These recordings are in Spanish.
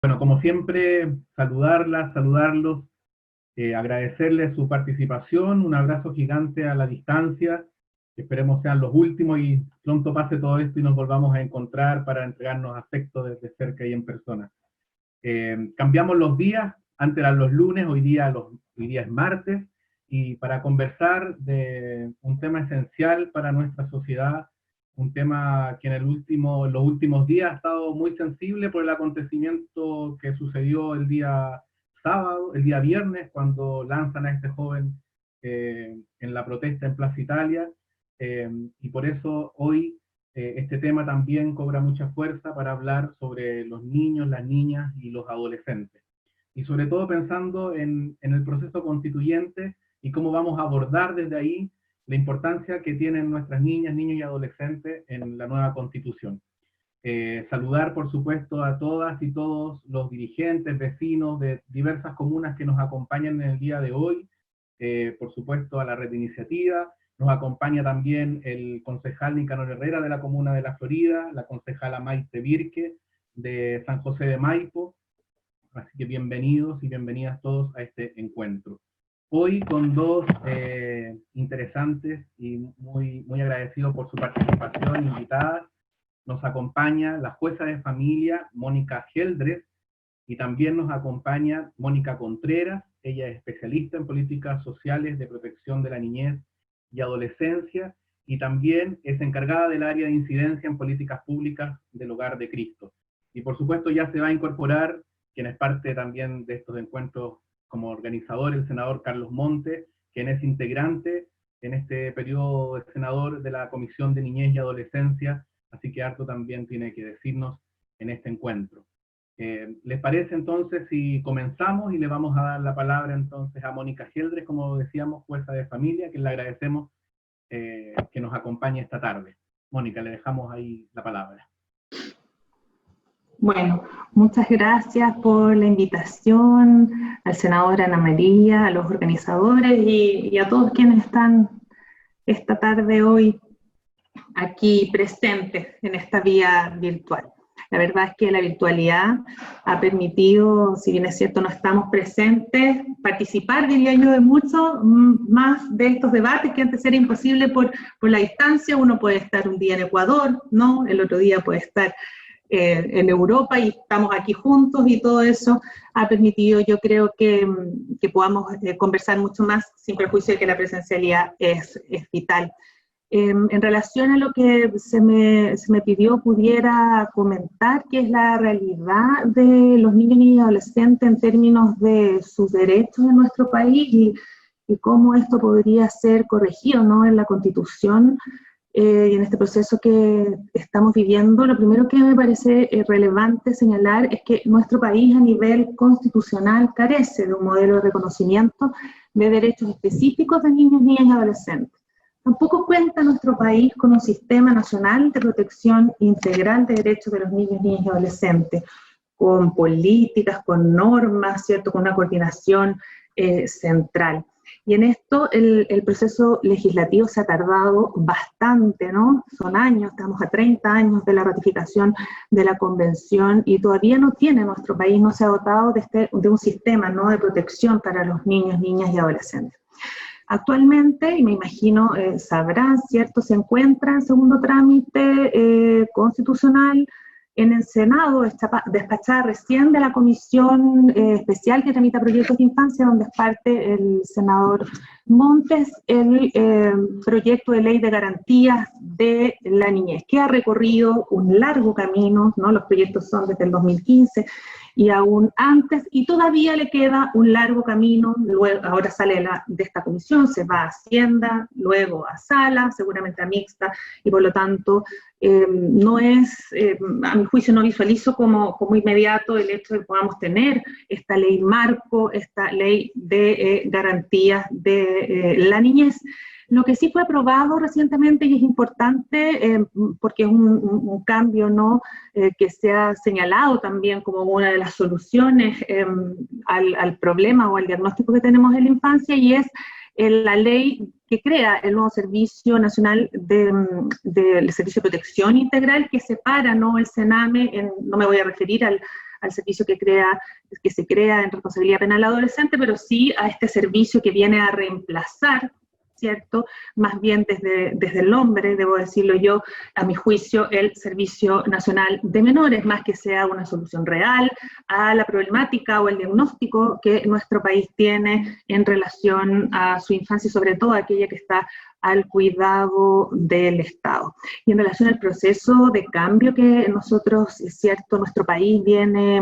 Bueno, como siempre, saludarlos, agradecerles su participación, un abrazo gigante a la distancia, que esperemos sean los últimos y pronto pase todo esto y nos volvamos a encontrar para entregarnos afecto desde cerca y en persona. Cambiamos los días, antes eran los lunes, hoy día es martes, y para conversar de un tema esencial para nuestra sociedad, un tema que en los últimos días ha estado muy sensible por el acontecimiento que sucedió el día sábado, el día viernes, cuando lanzan a este joven en la protesta en Plaza Italia, y por eso hoy este tema también cobra mucha fuerza para hablar sobre los niños, las niñas y los adolescentes. Y sobre todo pensando en el proceso constituyente y cómo vamos a abordar desde ahí la importancia que tienen nuestras niñas, niños y adolescentes en la nueva Constitución. Saludar, por supuesto, a todas y todos los dirigentes, vecinos de diversas comunas que nos acompañan en el día de hoy, por supuesto a la Red de Iniciativa, nos acompaña también el concejal Nicanor Herrera de la comuna de La Florida, la concejala Maite Virque de San José de Maipo, así que bienvenidos y bienvenidas todos a este encuentro. Hoy con dos interesantes y muy agradecidos por su participación, invitadas, nos acompaña la jueza de familia Mónica Geldres, y también nos acompaña Mónica Contreras, ella es especialista en políticas sociales de protección de la niñez y adolescencia, y también es encargada del área de incidencia en políticas públicas del Hogar de Cristo. Y por supuesto ya se va a incorporar, quien es parte también de estos encuentros como organizador, el senador Carlos Monte, quien es integrante en este periodo de senador de la Comisión de Niñez y Adolescencia, así que harto también tiene que decirnos en este encuentro. ¿Les parece entonces si comenzamos y le vamos a dar la palabra entonces a Mónica Geldres, como decíamos, jueza de familia, que le agradecemos que nos acompañe esta tarde? Mónica, le dejamos ahí la palabra. Bueno, muchas gracias por la invitación al senador Ana María, a los organizadores y a todos quienes están esta tarde hoy aquí presentes en esta vía virtual. La verdad es que la virtualidad ha permitido, si bien es cierto no estamos presentes, participar, diría yo, de mucho más de estos debates que antes era imposible por la distancia. Uno puede estar un día en Ecuador, ¿no? El otro día puede estar en Europa y estamos aquí juntos, y todo eso ha permitido, yo creo, que podamos conversar mucho más sin perjuicio de que la presencialidad es vital. En relación a lo que se me pidió pudiera comentar, que es la realidad de los niños y adolescentes en términos de sus derechos en nuestro país y cómo esto podría ser corregido, ¿no?, en la Constitución y en este proceso que estamos viviendo. Lo primero que me parece relevante señalar es que nuestro país a nivel constitucional carece de un modelo de reconocimiento de derechos específicos de niños, niñas y adolescentes. Tampoco cuenta nuestro país con un sistema nacional de protección integral de derechos de los niños, niñas y adolescentes, con políticas, con normas, ¿cierto?, con una coordinación central. Y en esto el proceso legislativo se ha tardado bastante, ¿no? Son años, estamos a 30 años de la ratificación de la Convención y todavía no tiene nuestro país, no se ha dotado de un sistema, ¿no?, de protección para los niños, niñas y adolescentes. Actualmente, y me imagino sabrán, ¿cierto?, se encuentra en segundo trámite constitucional en el Senado, despachada recién de la Comisión Especial que tramita proyectos de infancia, donde es parte el senador Montes, el proyecto de ley de garantías de la niñez, que ha recorrido un largo camino, ¿no? Los proyectos son desde el 2015, y aún antes, y todavía le queda un largo camino. Luego, ahora sale de esta comisión, se va a Hacienda, luego a Sala, seguramente a Mixta, y por lo tanto no es, a mi juicio no visualizo como inmediato el hecho de que podamos tener esta ley marco, esta ley de garantías de la niñez. Lo que sí fue aprobado recientemente y es importante porque es un cambio, ¿no?, que se ha señalado también como una de las soluciones al problema o al diagnóstico que tenemos en la infancia, y es la ley que crea el nuevo Servicio Nacional del Servicio de Protección Integral, que separa, ¿no?, el CENAME, no me voy a referir al servicio que se crea en responsabilidad penal adolescente, pero sí a este servicio que viene a reemplazar, ¿cierto? Más bien desde el nombre, debo decirlo yo, a mi juicio, el Servicio Nacional de Menores, más que sea una solución real a la problemática o el diagnóstico que nuestro país tiene en relación a su infancia y sobre todo aquella que está al cuidado del Estado. Y en relación al proceso de cambio que nosotros, es cierto, nuestro país viene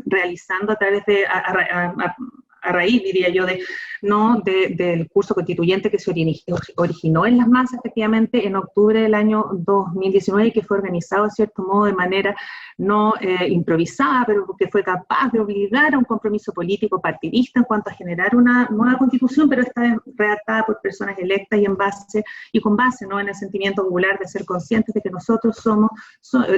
realizando a través de, a raíz, diría yo, del curso constituyente que se originó en las masas, efectivamente, en octubre del año 2019, y que fue organizado, de cierto modo, de manera no improvisada, pero que fue capaz de obligar a un compromiso político partidista en cuanto a generar una nueva constitución, pero esta vez redactada por personas electas y con base, ¿no?, en el sentimiento popular de ser conscientes de que nosotros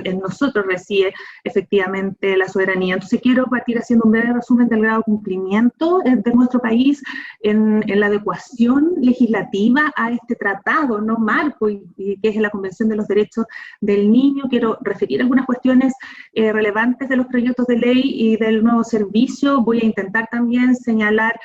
en nosotros reside efectivamente la soberanía. Entonces quiero partir haciendo un breve resumen del grado de cumplimiento de nuestro país en la adecuación legislativa a este tratado, no marco, y que es la Convención de los Derechos del Niño. Quiero referir algunas cuestiones relevantes de los proyectos de ley y del nuevo servicio. Voy a intentar también señalar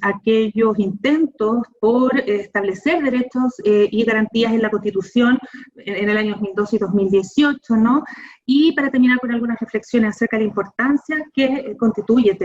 aquellos intentos por establecer derechos y garantías en la Constitución en el año 2012 y 2018, ¿no? Y para terminar con algunas reflexiones acerca de la importancia que constituye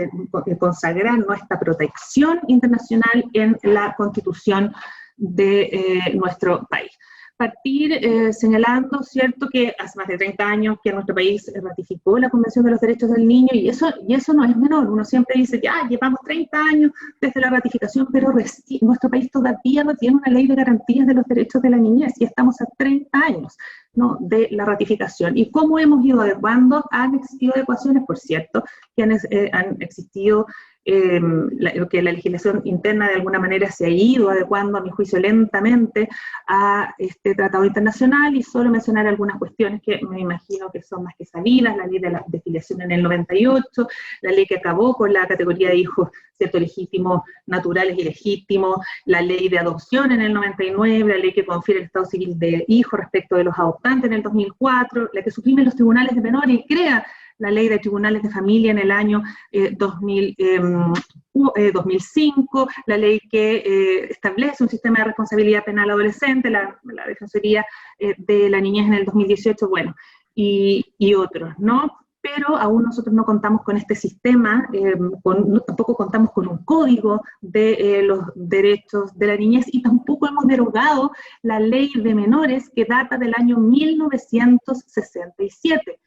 consagrar nuestra protección internacional en la Constitución de nuestro país. Partir señalando, cierto, que hace más de 30 años que nuestro país ratificó la Convención de los Derechos del Niño, y eso no es menor. Uno siempre dice, ya, llevamos 30 años desde la ratificación, pero nuestro país todavía no tiene una ley de garantías de los derechos de la niñez, y estamos a 30 años, ¿no?, de la ratificación. ¿Y cómo hemos ido adecuando? Han existido adecuaciones, por cierto, que han existido, que la legislación interna de alguna manera se ha ido adecuando, a mi juicio, lentamente a este tratado internacional, y solo mencionar algunas cuestiones que me imagino que son más que sabidas: la ley de filiación en el 98, la ley que acabó con la categoría de hijos, ¿cierto?, legítimos, naturales y legítimos, la ley de adopción en el 99, la ley que confiere el estado civil de hijo respecto de los adoptantes en el 2004, la que suprime los tribunales de menores y crea la ley de tribunales de familia en el año 2005, la ley que establece un sistema de responsabilidad penal adolescente, la Defensoría de la Niñez en el 2018, bueno, y otros, ¿no? Pero aún nosotros no contamos con este sistema, tampoco contamos con un código de los derechos de la niñez, y tampoco hemos derogado la ley de menores que data del año 1967.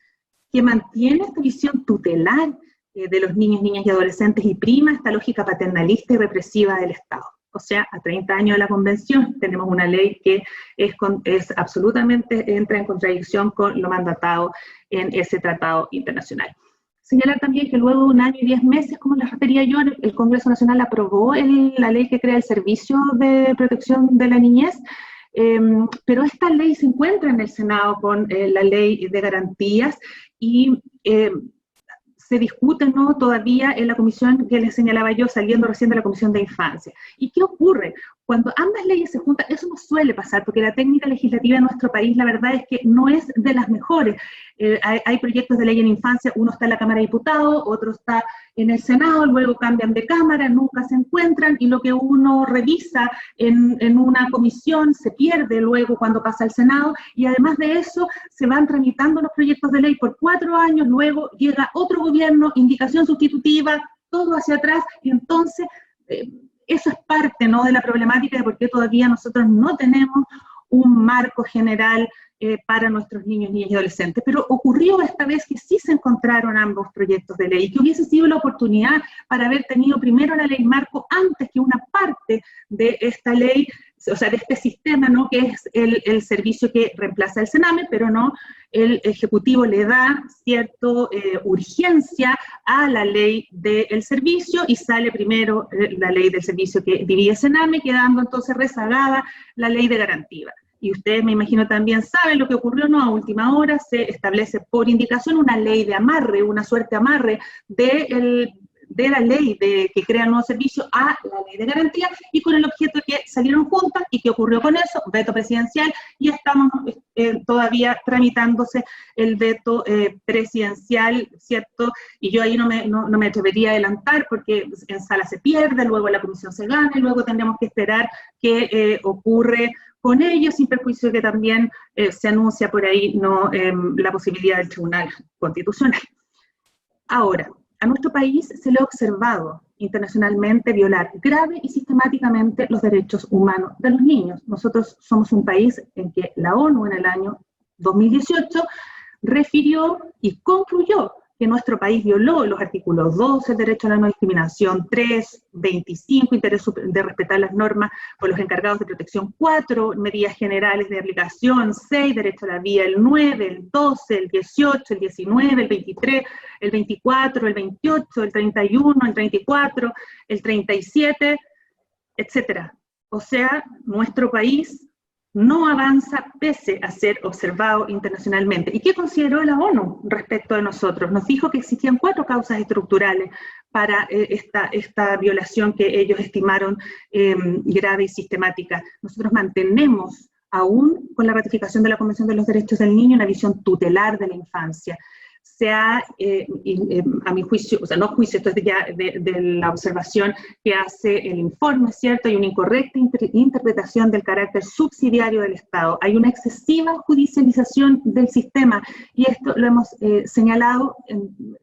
Que mantiene esta visión tutelar de los niños, niñas y adolescentes, y prima esta lógica paternalista y represiva del Estado. O sea, a 30 años de la Convención tenemos una ley que es absolutamente, entra en contradicción con lo mandatado en ese tratado internacional. Señalar también que luego de 1 año y 10 meses, como les refería yo, el Congreso Nacional aprobó la ley que crea el Servicio de Protección de la Niñez, pero esta ley se encuentra en el Senado con la ley de garantías, y se discute, ¿no?, todavía en la comisión que les señalaba yo, saliendo recién de la Comisión de Infancia. ¿Y qué ocurre? Cuando ambas leyes se juntan, eso no suele pasar, porque la técnica legislativa en nuestro país, la verdad es que no es de las mejores. Hay proyectos de ley en infancia, uno está en la Cámara de Diputados, otro está en el Senado, luego cambian de Cámara, nunca se encuentran, y lo que uno revisa en una comisión se pierde luego cuando pasa al Senado, y además de eso se van tramitando los proyectos de ley por 4 años, luego llega otro gobierno, indicación sustitutiva, todo hacia atrás, y entonces eso es parte, ¿no?, de la problemática de por qué todavía nosotros no tenemos un marco general para nuestros niños, niñas y adolescentes. Pero ocurrió esta vez que sí se encontraron ambos proyectos de ley, que hubiese sido la oportunidad para haber tenido primero la ley marco antes que una parte de esta ley, o sea, de este sistema, ¿no?, que es el servicio que reemplaza el Sename, pero no, el Ejecutivo le da cierta urgencia a la ley del servicio, y sale primero la ley del servicio que divide Sename, quedando entonces rezagada la ley de garantía. Y ustedes, me imagino, también saben lo que ocurrió, ¿no? A última hora se establece por indicación una ley de amarre, una suerte de amarre de la ley que crea el nuevo servicio a la ley de garantía, y con el objeto de que salieron juntas. ¿Y qué ocurrió con eso? Veto presidencial, y estamos todavía tramitándose el veto presidencial, ¿cierto? Y yo ahí no me atrevería a adelantar, porque en sala se pierde, luego en la comisión se gana, y luego tendremos que esperar qué ocurre con ello, sin perjuicio de que también se anuncia por ahí la posibilidad del Tribunal Constitucional. Ahora, a nuestro país se le ha observado internacionalmente violar grave y sistemáticamente los derechos humanos de los niños. Nosotros somos un país en que la ONU en el año 2018 refirió y concluyó que nuestro país violó los artículos 12, el derecho a la no discriminación, 3, 25, interés de respetar las normas por los encargados de protección, 4, medidas generales de aplicación, 6, derecho a la vida, el 9, el 12, el 18, el 19, el 23, el 24, el 28, el 31, el 34, el 37, etcétera. O sea, nuestro país no avanza pese a ser observado internacionalmente. ¿Y qué consideró la ONU respecto de nosotros? Nos dijo que existían 4 causas estructurales para esta violación que ellos estimaron grave y sistemática. Nosotros mantenemos, aún con la ratificación de la Convención de los Derechos del Niño, una visión tutelar de la infancia. Se ha, a mi juicio, o sea, no juicio, esto es ya de la observación que hace el informe, ¿cierto? Hay una incorrecta interpretación del carácter subsidiario del Estado. Hay una excesiva judicialización del sistema, y esto lo hemos señalado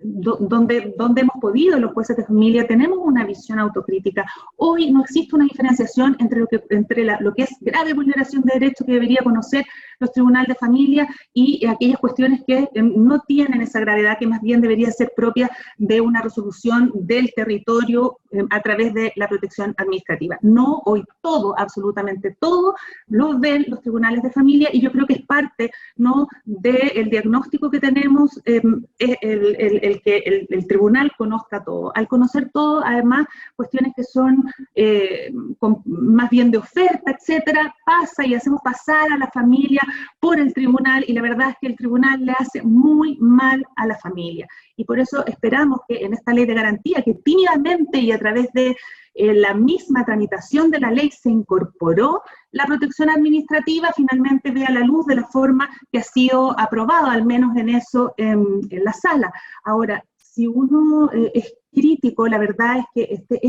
donde hemos podido, los jueces de familia, tenemos una visión autocrítica. Hoy no existe una diferenciación entre lo que es grave vulneración de derechos que debería conocer los tribunales de familia y aquellas cuestiones que no tienen esa gravedad, que más bien debería ser propia de una resolución del territorio a través de la protección administrativa. No, hoy todo, absolutamente todo, lo ven los tribunales de familia, y yo creo que es parte, ¿no?, del diagnóstico que tenemos, el que el tribunal conozca todo. Al conocer todo, además, cuestiones que son más bien de oferta, etcétera, pasa y hacemos pasar a la familia por el tribunal, y la verdad es que el tribunal le hace muy mal a la familia. Y por eso esperamos que en esta ley de garantía, que tímidamente y a través de la misma tramitación de la ley se incorporó la protección administrativa, finalmente vea la luz de la forma que ha sido aprobado, al menos en eso, en la sala. Ahora, si uno es crítico, la verdad es que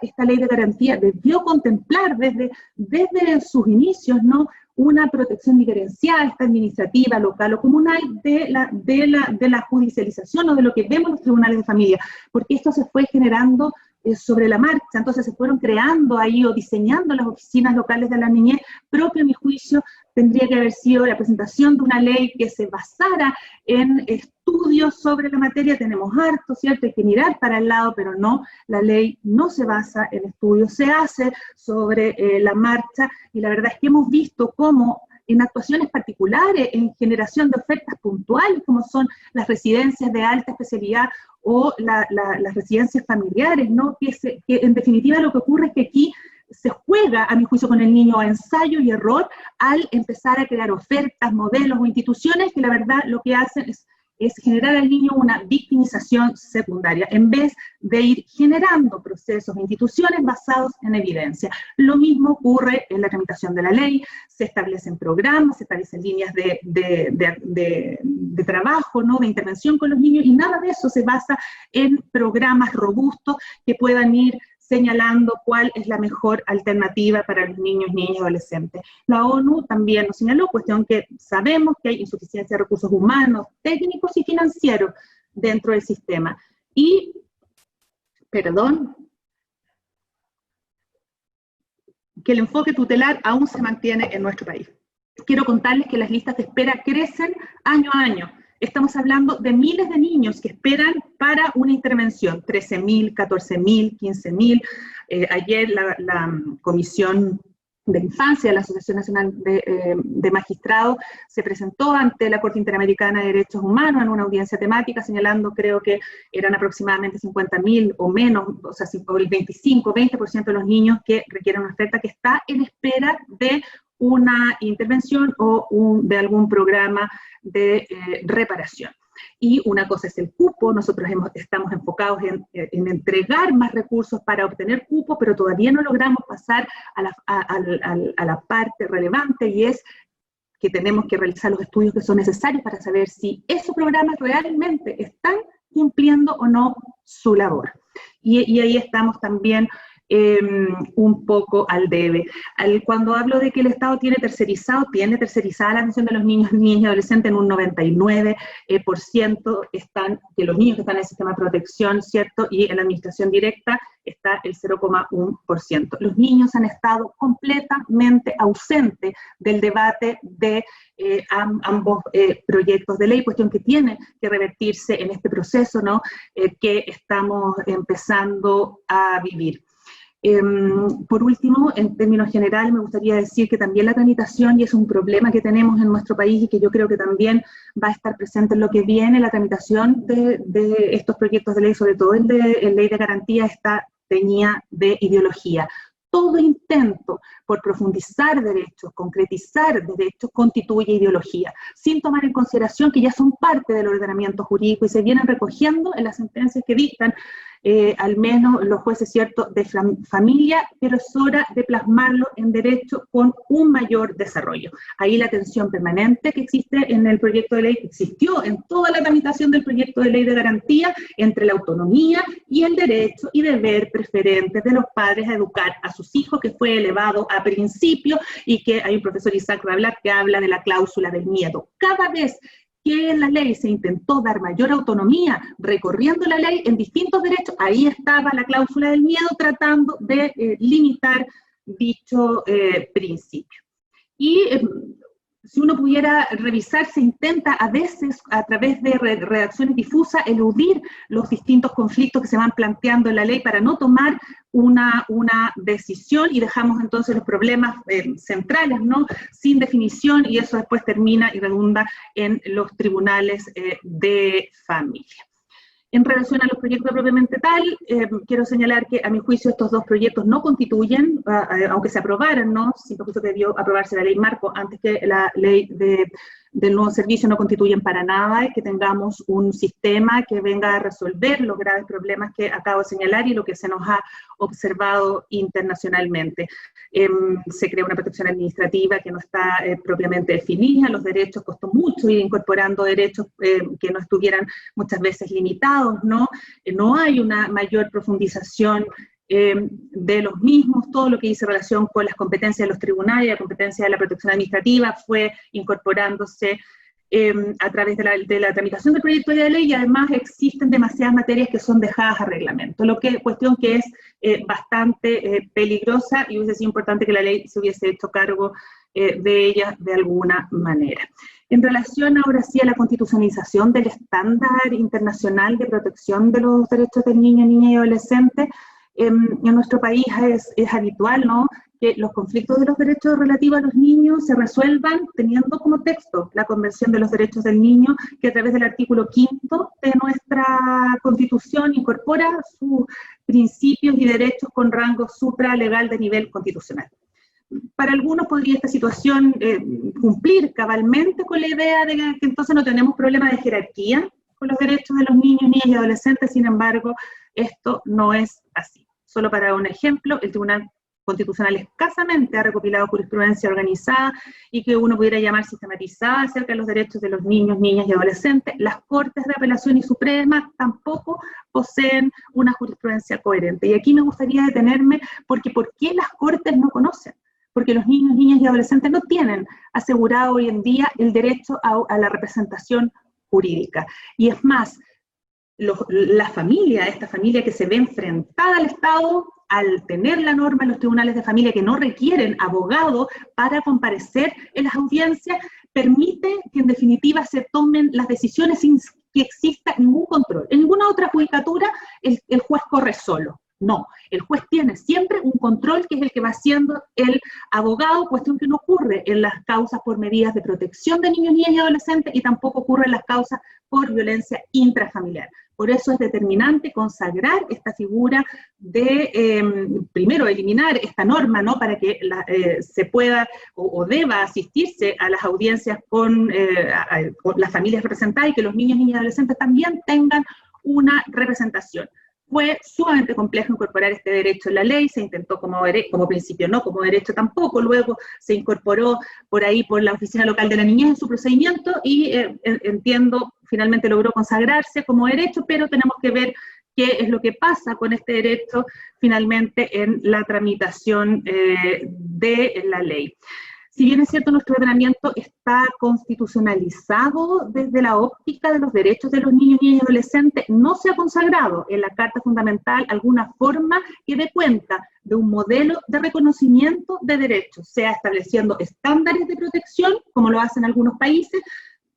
esta ley de garantía debió contemplar desde sus inicios, ¿no?, una protección diferencial, esta administrativa, local o comunal, de la judicialización o de lo que vemos en los tribunales de familia, porque esto se fue generando sobre la marcha. Entonces se fueron creando ahí o diseñando las oficinas locales de la niñez. Propio, a mi juicio, tendría que haber sido la presentación de una ley que se basara en estudios sobre la materia. Tenemos harto, ¿cierto? Hay que mirar para el lado, pero no, la ley no se basa en estudios, se hace sobre la marcha, y la verdad es que hemos visto cómo en actuaciones particulares, en generación de ofertas puntuales, como son las residencias de alta especialidad o las residencias familiares, ¿no?, que en definitiva lo que ocurre es que aquí se juega, a mi juicio, con el niño a ensayo y error al empezar a crear ofertas, modelos o instituciones que la verdad lo que hacen es generar al niño una victimización secundaria, en vez de ir generando procesos e instituciones basados en evidencia. Lo mismo ocurre en la tramitación de la ley, se establecen programas, se establecen líneas de trabajo, ¿no?, de intervención con los niños, y nada de eso se basa en programas robustos que puedan ir señalando cuál es la mejor alternativa para los niños, niñas y adolescentes. La ONU también nos señaló, cuestión que sabemos que hay insuficiencia de recursos humanos, técnicos y financieros dentro del sistema. Y, perdón, que el enfoque tutelar aún se mantiene en nuestro país. Quiero contarles que las listas de espera crecen año a año. Estamos hablando de miles de niños que esperan para una intervención, 13.000, 14.000, 15.000. Ayer la Comisión de Infancia de la Asociación Nacional de Magistrados se presentó ante la Corte Interamericana de Derechos Humanos en una audiencia temática, señalando, creo que eran aproximadamente 50.000 o menos, o sea, el 25-20% de los niños que requieren una oferta, que está en espera de una intervención o de algún programa de reparación. Y una cosa es el cupo, nosotros estamos enfocados en entregar más recursos para obtener cupo, pero todavía no logramos pasar a la parte relevante, y es que tenemos que realizar los estudios que son necesarios para saber si esos programas realmente están cumpliendo o no su labor. Y ahí estamos también un poco al debe. Cuando hablo de que el Estado tiene tercerizada la atención de los niños, niñas y adolescentes en un 99% de los niños que están en el sistema de protección, ¿cierto? Y en la administración directa está el 0,1%. Los niños han estado completamente ausentes del debate de ambos proyectos de ley, cuestión que tiene que revertirse en este proceso, ¿no? Que estamos empezando a vivir. Por último, en términos generales, me gustaría decir que también la tramitación, y es un problema que tenemos en nuestro país y que yo creo que también va a estar presente en lo que viene, la tramitación de estos proyectos de ley, sobre todo el de ley de garantía, está teñida de ideología. Todo intento por profundizar derechos, concretizar derechos, constituye ideología, sin tomar en consideración que ya son parte del ordenamiento jurídico y se vienen recogiendo en las sentencias que dictan al menos los jueces, ¿cierto?, de familia, pero es hora de plasmarlo en derecho con un mayor desarrollo. Ahí la tensión permanente que existe en el proyecto de ley, que existió en toda la tramitación del proyecto de ley de garantía, entre la autonomía y el derecho y deber preferente de los padres a educar a sus hijos, que fue elevado a principio, y que hay un profesor Isaac Rablat que habla de la cláusula del miedo. Cada vez que en la ley se intentó dar mayor autonomía, recorriendo la ley en distintos derechos, ahí estaba la cláusula del miedo tratando de limitar dicho principio. Y si uno pudiera revisar, se intenta a veces, a través de redacciones difusas, eludir los distintos conflictos que se van planteando en la ley para no tomar una decisión, y dejamos entonces los problemas centrales, ¿no?, sin definición, y eso después termina y redunda en los tribunales de familia. En relación a los proyectos propiamente tal, quiero señalar que a mi juicio estos dos proyectos no constituyen, aunque se aprobaran, ¿no?, siempre juicio que debió aprobarse la ley marco antes que la ley del nuevo servicio, no constituyen para nada que tengamos un sistema que venga a resolver los graves problemas que acabo de señalar y lo que se nos ha observado internacionalmente. Se crea una protección administrativa que no está propiamente definida, los derechos costó mucho ir incorporando derechos que no estuvieran muchas veces limitados, ¿no? No hay una mayor profundización de los mismos, todo lo que dice relación con las competencias de los tribunales, la competencia de la protección administrativa fue incorporándose a través de la tramitación del proyecto de ley, y además existen demasiadas materias que son dejadas a reglamento, cuestión que es bastante peligrosa, y hubiese sido importante que la ley se hubiese hecho cargo de ellas de alguna manera. En relación ahora sí a la constitucionalización del estándar internacional de protección de los derechos del niño, niña y adolescente, en nuestro país es habitual, ¿no?, que los conflictos de los derechos relativos a los niños se resuelvan teniendo como texto la Convención de los Derechos del Niño, que a través del artículo 5 de nuestra Constitución incorpora sus principios y derechos con rango supralegal de nivel constitucional. Para algunos podría esta situación cumplir cabalmente con la idea de que entonces no tenemos problema de jerarquía con los derechos de los niños, niñas y adolescentes. Sin embargo, esto no es así. Solo para un ejemplo, el Tribunal Constitucional escasamente ha recopilado jurisprudencia organizada y que uno pudiera llamar sistematizada acerca de los derechos de los niños, niñas y adolescentes. Las Cortes de Apelación y Suprema tampoco poseen una jurisprudencia coherente. Y aquí me gustaría detenerme porque ¿por qué las Cortes no conocen? Porque los niños, niñas y adolescentes no tienen asegurado hoy en día el derecho a la representación jurídica. Y es más, esta familia que se ve enfrentada al Estado, al tener la norma en los tribunales de familia que no requieren abogado para comparecer en las audiencias, permite que en definitiva se tomen las decisiones sin que exista ningún control. En ninguna otra judicatura el juez corre solo. No, el juez tiene siempre un control que es el que va haciendo el abogado, cuestión que no ocurre en las causas por medidas de protección de niños, niñas y adolescentes, y tampoco ocurre en las causas por violencia intrafamiliar. Por eso es determinante consagrar esta figura de, primero, eliminar esta norma, ¿no?, para que se pueda o deba asistirse a las audiencias con las familias representadas y que los niños, niñas y adolescentes también tengan una representación. Fue sumamente complejo incorporar este derecho en la ley, se intentó como principio, no como derecho tampoco, luego se incorporó por ahí por la Oficina Local de la Niñez en su procedimiento y entiendo, finalmente logró consagrarse como derecho, pero tenemos que ver qué es lo que pasa con este derecho finalmente en la tramitación de la ley. Si bien es cierto, nuestro ordenamiento está constitucionalizado desde la óptica de los derechos de los niños, niñas y adolescentes, no se ha consagrado en la Carta Fundamental alguna forma que dé cuenta de un modelo de reconocimiento de derechos, sea estableciendo estándares de protección, como lo hacen algunos países.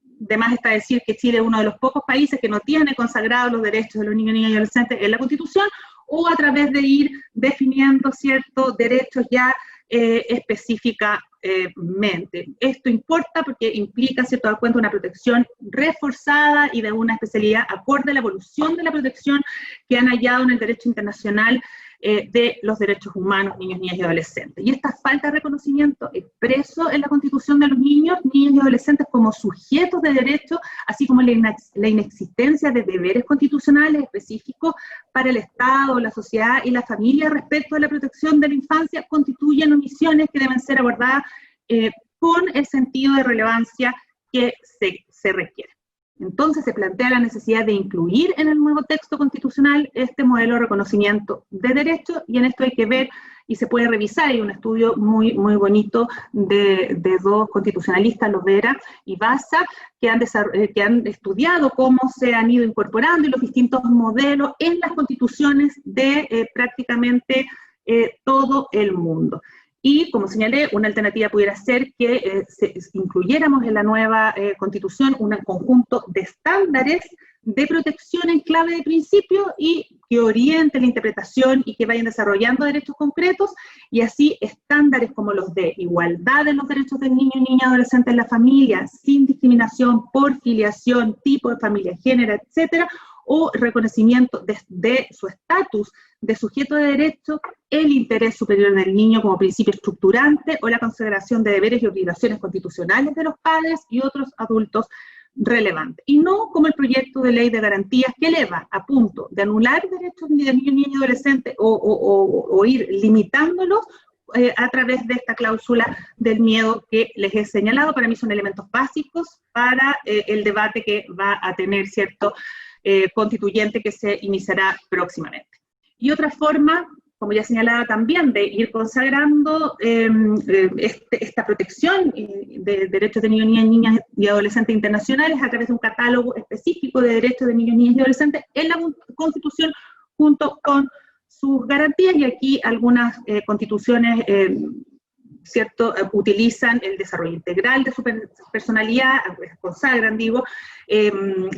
De más está decir que Chile es uno de los pocos países que no tiene consagrados los derechos de los niños, niñas y adolescentes en la Constitución, o a través de ir definiendo ciertos derechos ya específicamente. Esto importa porque implica, ¿cierto?, dar cuenta de una protección reforzada y de una especialidad acorde a la evolución de la protección que han hallado en el derecho internacional de los derechos humanos, niños, niñas y adolescentes. Y esta falta de reconocimiento expreso en la Constitución de los niños, niñas y adolescentes como sujetos de derecho, así como la inexistencia de deberes constitucionales específicos para el Estado, la sociedad y la familia respecto a la protección de la infancia, constituyen omisiones que deben ser abordadas con el sentido de relevancia que se requiere. Entonces se plantea la necesidad de incluir en el nuevo texto constitucional este modelo de reconocimiento de derechos, y en esto hay que ver, y se puede revisar, hay un estudio muy bonito de dos constitucionalistas, Lovera y Baza, que han estudiado cómo se han ido incorporando los distintos modelos en las constituciones de prácticamente todo el mundo. Y, como señalé, una alternativa pudiera ser que incluyéramos en la nueva Constitución un conjunto de estándares de protección en clave de principio y que oriente la interpretación y que vayan desarrollando derechos concretos, y así estándares como los de igualdad de los derechos del niño, niña, adolescente en la familia, sin discriminación por filiación, tipo de familia, género, etcétera, o reconocimiento de su estatus de sujeto de derecho, el interés superior del niño como principio estructurante, o la consideración de deberes y obligaciones constitucionales de los padres y otros adultos relevantes. Y no como el proyecto de ley de garantías que eleva a punto de anular derechos de niños, niñas y adolescentes o ir limitándolos a través de esta cláusula del miedo que les he señalado. Para mí son elementos básicos para el debate que va a tener, ¿cierto?, constituyente que se iniciará próximamente. Y otra forma, como ya señalaba también, de ir consagrando esta protección de derechos de niños, niñas y adolescentes internacionales a través de un catálogo específico de derechos de niños, niñas y adolescentes en la Constitución junto con sus garantías, y aquí algunas constituciones ¿cierto?, utilizan el desarrollo integral de su personalidad, consagran, digo,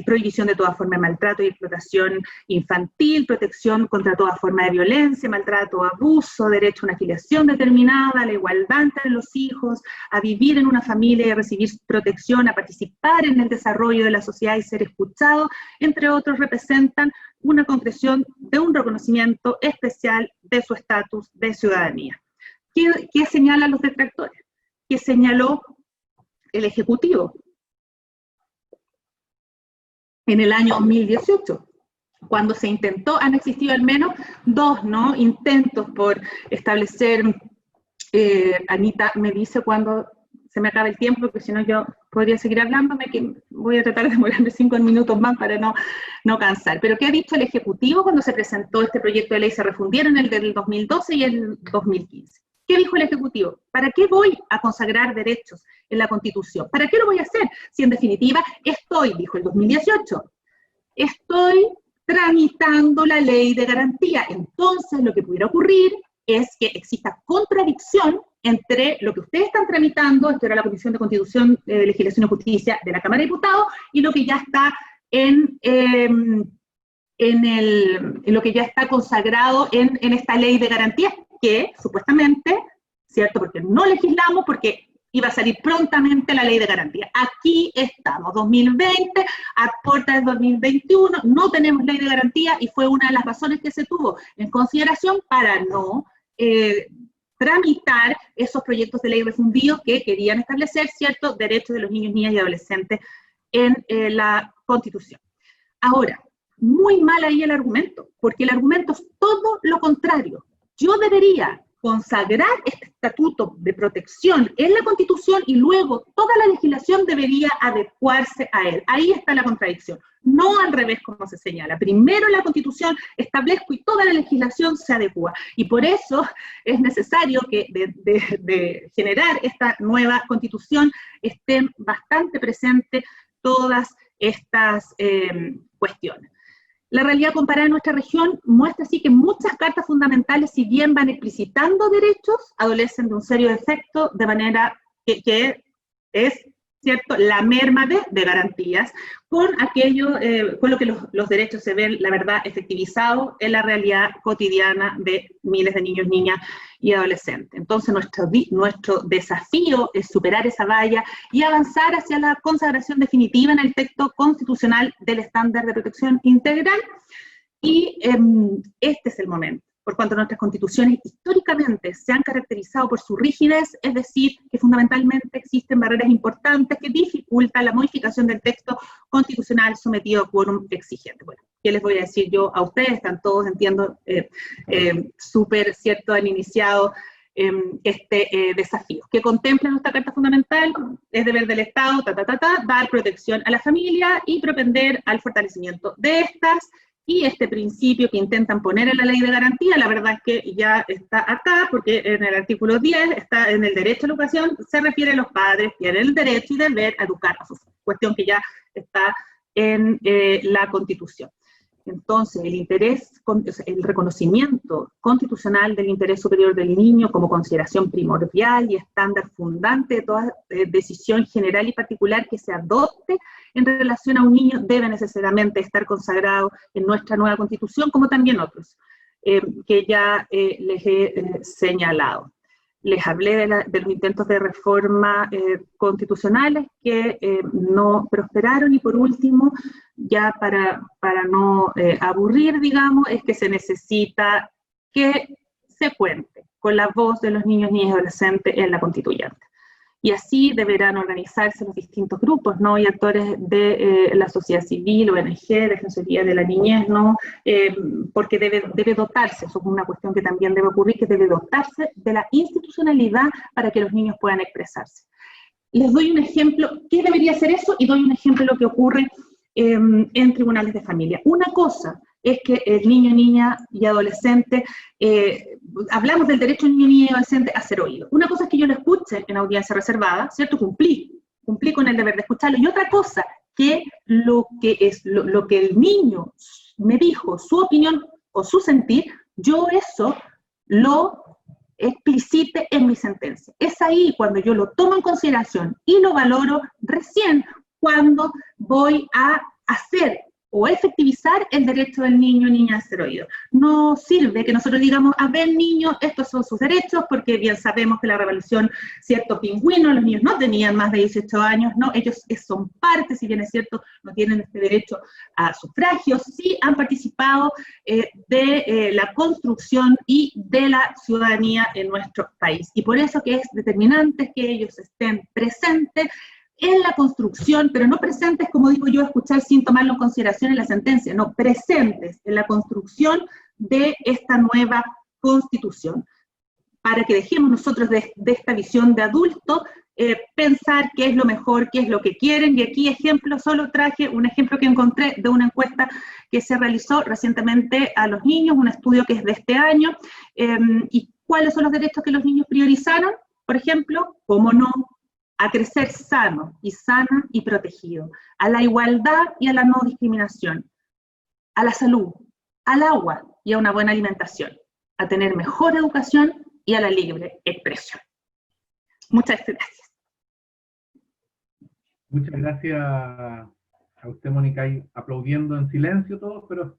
prohibición de toda forma de maltrato y explotación infantil, protección contra toda forma de violencia, maltrato o abuso, derecho a una afiliación determinada, a la igualdad entre los hijos, a vivir en una familia y a recibir protección, a participar en el desarrollo de la sociedad y ser escuchado, entre otros, representan una concreción de un reconocimiento especial de su estatus de ciudadanía. ¿Qué señalan los detractores? ¿Qué señaló el Ejecutivo en el año 2018? Cuando se intentó, han existido al menos dos, ¿no?, intentos por establecer, Anita me dice cuando se me acaba el tiempo, porque si no yo podría seguir hablándome, que voy a tratar de demorarme 5 minutos más para no cansar. Pero ¿qué ha dicho el Ejecutivo cuando se presentó este proyecto de ley? Se refundieron el del 2012 y el 2015. ¿Qué dijo el Ejecutivo? ¿Para qué voy a consagrar derechos en la Constitución? ¿Para qué lo voy a hacer? Si en definitiva dijo el 2018, estoy tramitando la ley de garantía. Entonces lo que pudiera ocurrir es que exista contradicción entre lo que ustedes están tramitando, esto era la Comisión de Constitución, Legislación y Justicia de la Cámara de Diputados, y lo que ya está lo que ya está consagrado en esta ley de garantías, que supuestamente, ¿cierto?, porque no legislamos, porque iba a salir prontamente la ley de garantía. Aquí estamos, 2020, a puertas de 2021, no tenemos ley de garantía y fue una de las razones que se tuvo en consideración para no tramitar esos proyectos de ley refundidos que querían establecer ciertos derechos de los niños, niñas y adolescentes en la Constitución. Ahora, muy mal ahí el argumento, porque el argumento es todo lo contrario. Yo debería consagrar este estatuto de protección en la Constitución y luego toda la legislación debería adecuarse a él. Ahí está la contradicción, no al revés como se señala. Primero la Constitución establezco y toda la legislación se adecua. Y por eso es necesario que de generar esta nueva Constitución estén bastante presentes todas estas cuestiones. La realidad comparada en nuestra región muestra así que muchas cartas fundamentales, si bien van explicitando derechos, adolecen de un serio defecto, de manera que es, ¿cierto?, la merma de garantías, con aquello, con lo que los derechos se ven, la verdad, efectivizados en la realidad cotidiana de miles de niños, niñas y adolescentes. Entonces, nuestro desafío es superar esa valla y avanzar hacia la consagración definitiva en el texto constitucional del estándar de protección integral, y este es el momento. Por cuanto nuestras constituciones históricamente se han caracterizado por su rigidez, es decir, que fundamentalmente existen barreras importantes que dificultan la modificación del texto constitucional sometido a quórum exigente. Bueno, ¿qué les voy a decir yo a ustedes? Están todos, entiendo, súper, ¿cierto?, han iniciado este desafío. ¿Qué contempla nuestra Carta Fundamental? Es deber del Estado, dar protección a la familia y propender al fortalecimiento de estas. Y este principio que intentan poner en la ley de garantía, la verdad es que ya está acá, porque en el artículo 10, está en el derecho a la educación, se refiere a los padres, tienen el derecho y deber a educar a sus hijos, cuestión que ya está en la Constitución. Entonces, el reconocimiento constitucional del interés superior del niño como consideración primordial y estándar fundante de toda decisión general y particular que se adopte en relación a un niño debe necesariamente estar consagrado en nuestra nueva Constitución, como también otros, que ya les he señalado. Les hablé de los intentos de reforma constitucionales que no prosperaron, y por último, ya para no aburrir, digamos, es que se necesita que se cuente con la voz de los niños, niñas y adolescentes en la constituyente. Y así deberán organizarse los distintos grupos, ¿no?, y actores de la sociedad civil, ONG, Defensoría de la Niñez, ¿no?, porque debe dotarse, eso es una cuestión que también debe ocurrir, que debe dotarse de la institucionalidad para que los niños puedan expresarse. Les doy un ejemplo, ¿qué debería ser eso? Y doy un ejemplo de lo que ocurre en tribunales de familia. Una cosa es que el niño, niña y adolescente, hablamos del derecho del niño, niña y adolescente a ser oído. Una cosa es que yo lo escuche en audiencia reservada, ¿cierto? Cumplí con el deber de escucharlo. Y otra cosa, que lo que el niño me dijo, su opinión o su sentir, yo eso lo explicite en mi sentencia. Es ahí cuando yo lo tomo en consideración y lo valoro recién cuando voy a hacer o efectivizar el derecho del niño o niña a ser oído. No sirve que nosotros digamos, a ver niño, estos son sus derechos, porque bien sabemos que la revolución, cierto, pingüino, los niños no tenían más de 18 años, no, ellos son parte, si bien es cierto, no tienen este derecho a sufragio, sí han participado de la construcción y de la ciudadanía en nuestro país. Y por eso que es determinante que ellos estén presentes en la construcción, pero no presentes, como digo yo, escuchar sin tomarlo en consideración en la sentencia, no, presentes en la construcción de esta nueva Constitución, para que dejemos nosotros de esta visión de adulto, pensar qué es lo mejor, qué es lo que quieren, y aquí ejemplo, solo traje un ejemplo que encontré de una encuesta que se realizó recientemente a los niños, un estudio que es de este año, y cuáles son los derechos que los niños priorizaron, por ejemplo, cómo no, a crecer sano y sana y protegido, a la igualdad y a la no discriminación, a la salud, al agua y a una buena alimentación, a tener mejor educación y a la libre expresión. Muchas gracias. Muchas gracias a usted, Mónica, y aplaudiendo en silencio todos, pero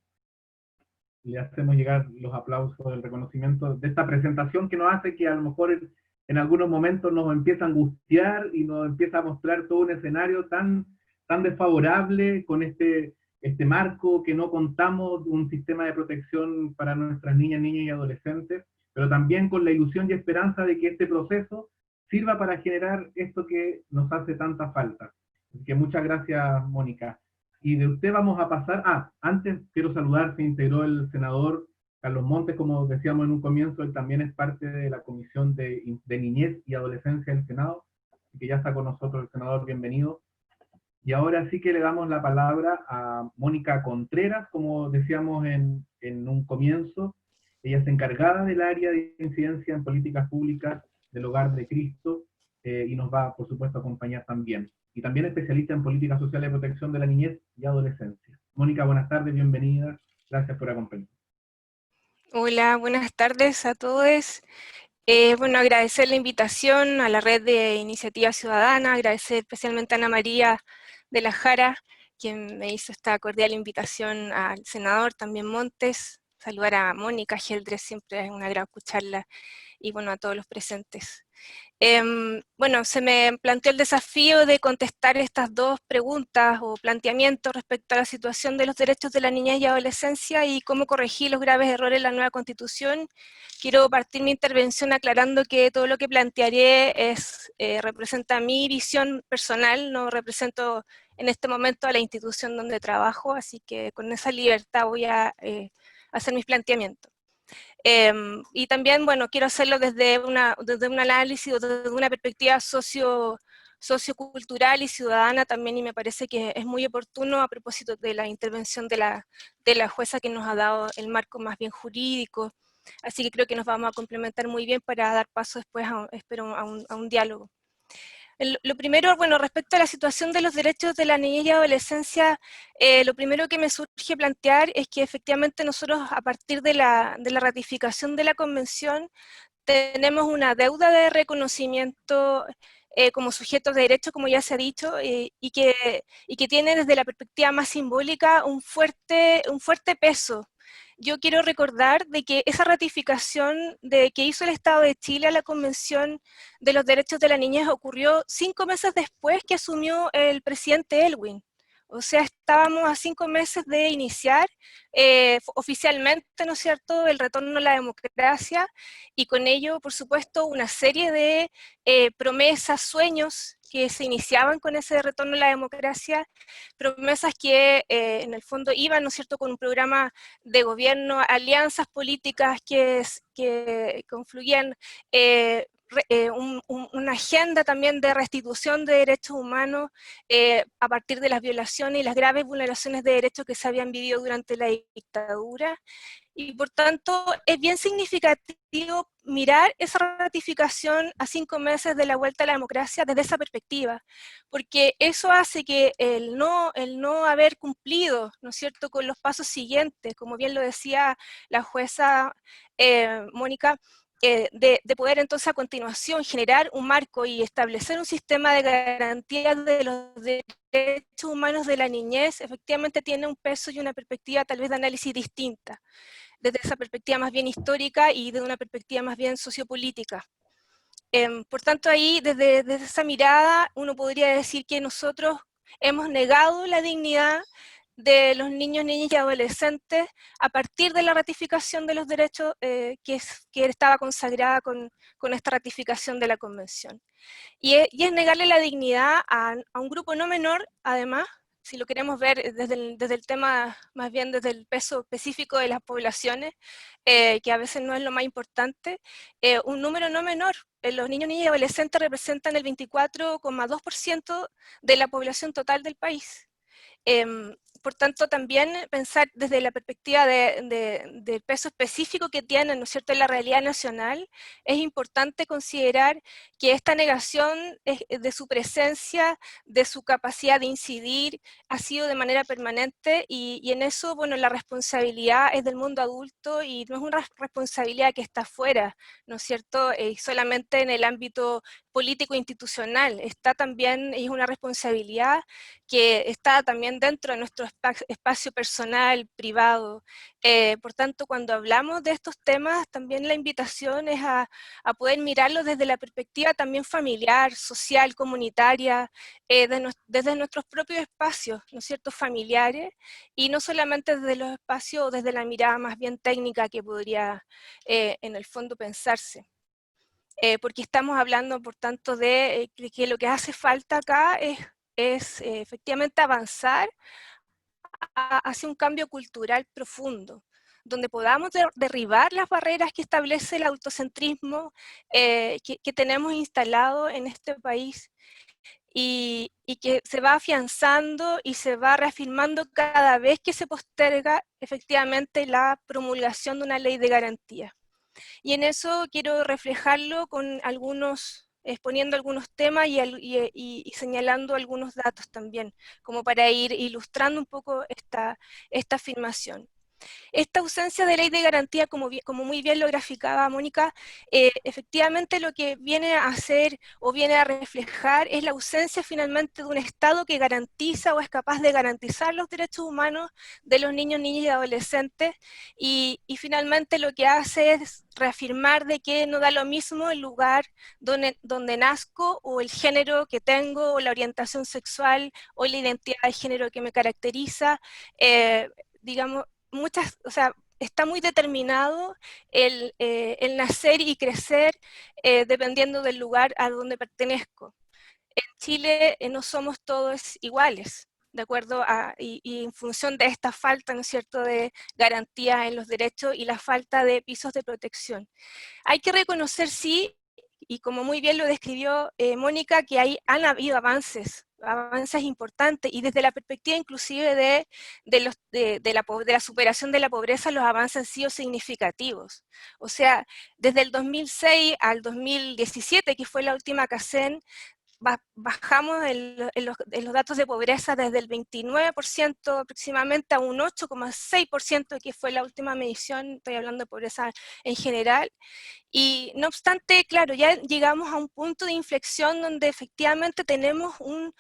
le hacemos llegar los aplausos del reconocimiento de esta presentación que nos hace que a lo mejor en algunos momentos nos empieza a angustiar y nos empieza a mostrar todo un escenario tan desfavorable con este marco que no contamos, un sistema de protección para nuestras niñas, niños y adolescentes, pero también con la ilusión y esperanza de que este proceso sirva para generar esto que nos hace tanta falta. Así que muchas gracias, Mónica. Y de usted vamos a pasar, antes quiero saludar, se integró el senador Carlos Montes, como decíamos en un comienzo, él también es parte de la Comisión de Niñez y Adolescencia del Senado, así que ya está con nosotros el senador, bienvenido. Y ahora sí que le damos la palabra a Mónica Contreras, como decíamos en un comienzo. Ella es encargada del área de incidencia en políticas públicas del Hogar de Cristo y nos va, por supuesto, a acompañar también. Y también especialista en políticas sociales de protección de la niñez y adolescencia. Mónica, buenas tardes, bienvenida. Gracias por acompañarnos. Hola, buenas tardes a todos. Bueno, agradecer la invitación a la red de Iniciativa Ciudadana, agradecer especialmente a Ana María de la Jara, quien me hizo esta cordial invitación al senador, también Montes, saludar a Mónica Geldres, siempre es una gran escucharla, y bueno, a todos los presentes. Bueno, se me planteó el desafío de contestar estas dos preguntas o planteamientos respecto a la situación de los derechos de la niñez y adolescencia y cómo corregir los graves errores en la nueva Constitución. Quiero partir mi intervención aclarando que todo lo que plantearé representa mi visión personal, no represento en este momento a la institución donde trabajo, así que con esa libertad voy a hacer mis planteamientos. Y también, bueno, quiero hacerlo desde un análisis o desde una perspectiva sociocultural y ciudadana también, y me parece que es muy oportuno a propósito de la intervención de la jueza que nos ha dado el marco más bien jurídico. Así que creo que nos vamos a complementar muy bien para dar paso después, espero, a un diálogo. Lo primero, bueno, respecto a la situación de los derechos de la niñez y adolescencia, lo primero que me surge plantear es que efectivamente nosotros, a partir de la ratificación de la Convención, tenemos una deuda de reconocimiento como sujetos de derecho, como ya se ha dicho, y que tiene desde la perspectiva más simbólica un fuerte peso. Yo quiero recordar de que esa ratificación que hizo el Estado de Chile a la Convención de los Derechos de la Niñez ocurrió 5 meses después que asumió el presidente Elwin. O sea, estábamos a 5 meses de iniciar oficialmente, ¿no es cierto?, el retorno a la democracia, y con ello, por supuesto, una serie de promesas, sueños que se iniciaban con ese retorno a la democracia, promesas que en el fondo iban, ¿no es cierto?, con un programa de gobierno, alianzas políticas que confluían, una agenda también de restitución de derechos humanos a partir de las violaciones y las graves vulneraciones de derechos que se habían vivido durante la dictadura. Y por tanto es bien significativo mirar esa ratificación a 5 meses de la vuelta a la democracia desde esa perspectiva, porque eso hace que el no haber cumplido, ¿no es cierto?, con los pasos siguientes, como bien lo decía la jueza Mónica, de poder entonces a continuación generar un marco y establecer un sistema de garantías de los derechos humanos de la niñez, efectivamente tiene un peso y una perspectiva tal vez de análisis distinta, desde esa perspectiva más bien histórica y desde una perspectiva más bien sociopolítica. Por tanto, ahí, desde esa mirada, uno podría decir que nosotros hemos negado la dignidad de los niños, niñas y adolescentes a partir de la ratificación de los derechos que estaba consagrada con esta ratificación de la Convención. Y es negarle la dignidad a un grupo no menor, además, si lo queremos ver desde el tema, más bien desde el peso específico de las poblaciones, que a veces no es lo más importante, un número no menor. Los niños, niñas y adolescentes representan el 24,2% de la población total del país. Por tanto, también pensar desde la perspectiva del peso específico que tienen, ¿no es cierto?, en la realidad nacional, es importante considerar que esta negación de su presencia, de su capacidad de incidir, ha sido de manera permanente, y en eso, bueno, la responsabilidad es del mundo adulto y no es una responsabilidad que está fuera, ¿no es cierto?, solamente en el ámbito político-institucional, está también, es una responsabilidad que está también dentro de nuestro espacio personal, privado. Por tanto, cuando hablamos de estos temas, también la invitación es a poder mirarlo desde la perspectiva también familiar, social, comunitaria, desde nuestros propios espacios, ¿no es cierto?, familiares, y no solamente desde los espacios o desde la mirada más bien técnica que podría en el fondo pensarse. Porque estamos hablando, por tanto, de que lo que hace falta acá es efectivamente avanzar hacia un cambio cultural profundo, donde podamos derribar las barreras que establece el autocentrismo que tenemos instalado en este país y que se va afianzando y se va reafirmando cada vez que se posterga efectivamente la promulgación de una ley de garantía. Y en eso quiero reflejarlo con exponiendo algunos temas y señalando algunos datos también, como para ir ilustrando un poco esta afirmación. Esta ausencia de ley de garantía, como muy bien lo graficaba Mónica, efectivamente lo que viene a hacer o viene a reflejar es la ausencia finalmente de un Estado que garantiza o es capaz de garantizar los derechos humanos de los niños, niñas y adolescentes, y finalmente lo que hace es reafirmar de que no da lo mismo el lugar donde nazco o el género que tengo o la orientación sexual o la identidad de género que me caracteriza, digamos, o sea, está muy determinado el nacer y crecer dependiendo del lugar a donde pertenezco. En Chile no somos todos iguales, de acuerdo y en función de esta falta, ¿no es cierto?, de garantía en los derechos y la falta de pisos de protección. Hay que reconocer, sí, y como muy bien lo describió Mónica, que han habido avances importantes, y desde la perspectiva inclusive de la superación de la pobreza, los avances han sido significativos. O sea, desde el 2006 al 2017, que fue la última CACEN, bajamos en los datos de pobreza desde el 29% aproximadamente a un 8,6%, que fue la última medición, estoy hablando de pobreza en general. Y no obstante, claro, ya llegamos a un punto de inflexión donde efectivamente tenemos un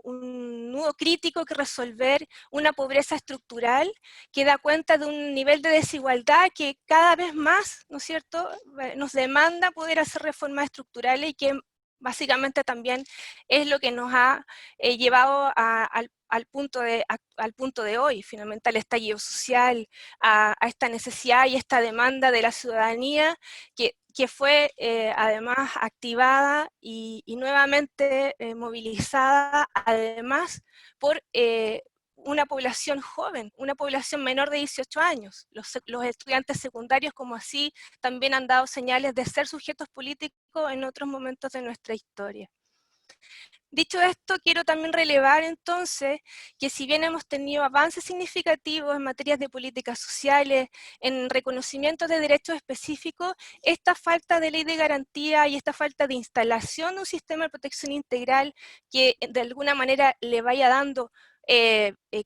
nudo crítico que resolver, una pobreza estructural que da cuenta de un nivel de desigualdad que cada vez más, ¿no es cierto?, nos demanda poder hacer reformas estructurales y que básicamente también es lo que nos ha llevado al punto de hoy, finalmente al estallido social, a esta necesidad y esta demanda de la ciudadanía que fue además activada y nuevamente movilizada, además por una población joven, una población menor de 18 años. Los estudiantes secundarios, como así, también han dado señales de ser sujetos políticos en otros momentos de nuestra historia. Dicho esto, quiero también relevar entonces que si bien hemos tenido avances significativos en materias de políticas sociales, en reconocimiento de derechos específicos, esta falta de ley de garantía y esta falta de instalación de un sistema de protección integral que de alguna manera le vaya dando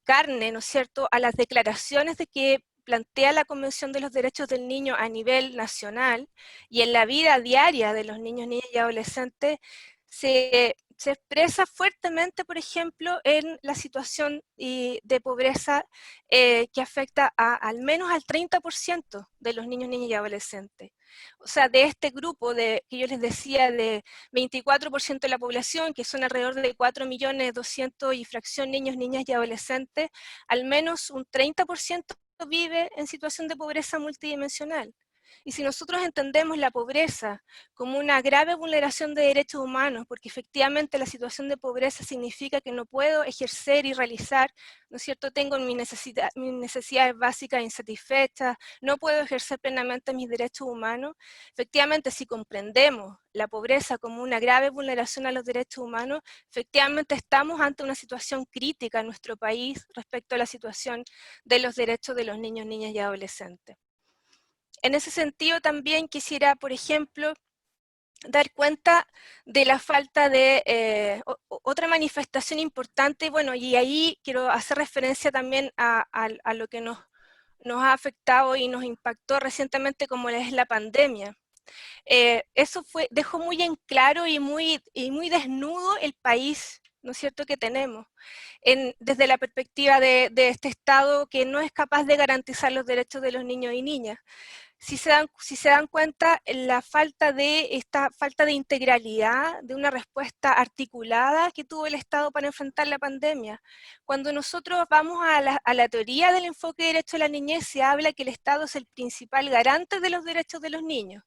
carne, ¿no es cierto?, a las declaraciones de que plantea la Convención de los Derechos del Niño a nivel nacional y en la vida diaria de los niños, niñas y adolescentes, se expresa fuertemente, por ejemplo, en la situación de pobreza que afecta al menos al 30% de los niños, niñas y adolescentes. O sea, de este grupo que yo les decía de 24% de la población, que son alrededor de 4.200.000 y fracción niños, niñas y adolescentes, al menos un 30% vive en situación de pobreza multidimensional. Y si nosotros entendemos la pobreza como una grave vulneración de derechos humanos, porque efectivamente la situación de pobreza significa que no puedo ejercer y realizar, ¿no es cierto?, tengo mis necesidades básicas insatisfechas, no puedo ejercer plenamente mis derechos humanos. Efectivamente, si comprendemos la pobreza como una grave vulneración a los derechos humanos, efectivamente estamos ante una situación crítica en nuestro país respecto a la situación de los derechos de los niños, niñas y adolescentes. En ese sentido también quisiera, por ejemplo, dar cuenta de la falta de otra manifestación importante, bueno, y ahí quiero hacer referencia también a lo que nos ha afectado y nos impactó recientemente, como es la pandemia. Eso dejó muy en claro y muy desnudo el país, ¿no es cierto?, que tenemos, desde la perspectiva de este Estado que no es capaz de garantizar los derechos de los niños y niñas. Si se dan cuenta, esta falta de integralidad, de una respuesta articulada que tuvo el Estado para enfrentar la pandemia. Cuando nosotros vamos a la teoría del enfoque de derecho de la niñez, se habla que el Estado es el principal garante de los derechos de los niños.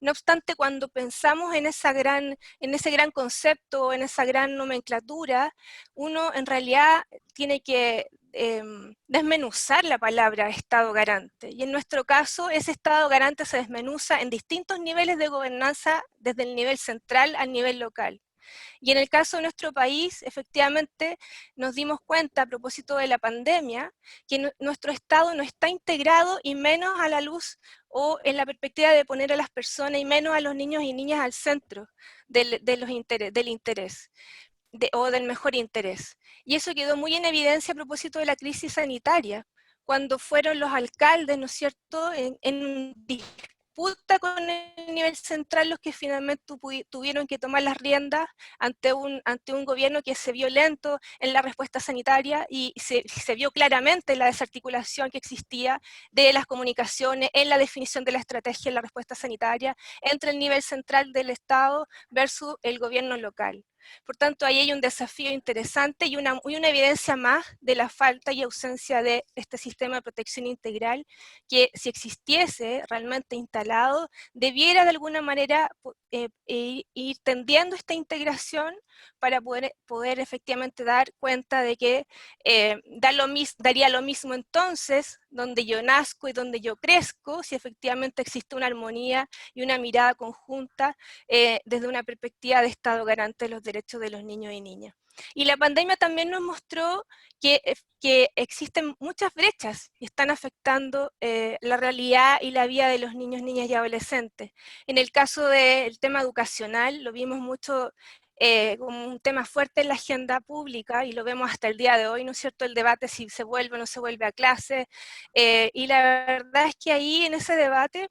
No obstante, cuando pensamos en ese gran concepto, en esa gran nomenclatura, uno en realidad tiene que desmenuzar la palabra Estado garante. Y en nuestro caso, ese Estado garante se desmenuza en distintos niveles de gobernanza, desde el nivel central al nivel local. Y en el caso de nuestro país, efectivamente, nos dimos cuenta a propósito de la pandemia que nuestro Estado no está integrado, y menos a la luz o en la perspectiva de poner a las personas y menos a los niños y niñas al centro del interés. O del mejor interés. Y eso quedó muy en evidencia a propósito de la crisis sanitaria, cuando fueron los alcaldes, ¿no es cierto?, en disputa con el nivel central los que finalmente tuvieron que tomar las riendas ante un gobierno que se vio lento en la respuesta sanitaria y se vio claramente la desarticulación que existía de las comunicaciones en la definición de la estrategia en la respuesta sanitaria entre el nivel central del Estado versus el gobierno local. Por tanto, ahí hay un desafío interesante y una evidencia más de la falta y ausencia de este sistema de protección integral que, si existiese realmente instalado, debiera de alguna manera ir tendiendo esta integración para poder efectivamente dar cuenta de que daría lo mismo entonces donde yo nazco y donde yo crezco, si efectivamente existe una armonía y una mirada conjunta desde una perspectiva de Estado garante de los derechos de los niños y niñas. Y la pandemia también nos mostró que existen muchas brechas que están afectando la realidad y la vida de los niños, niñas y adolescentes. En el caso del tema educacional, lo vimos mucho como un tema fuerte en la agenda pública, y lo vemos hasta el día de hoy, ¿no es cierto?, el debate si se vuelve o no se vuelve a clase, y la verdad es que ahí en ese debate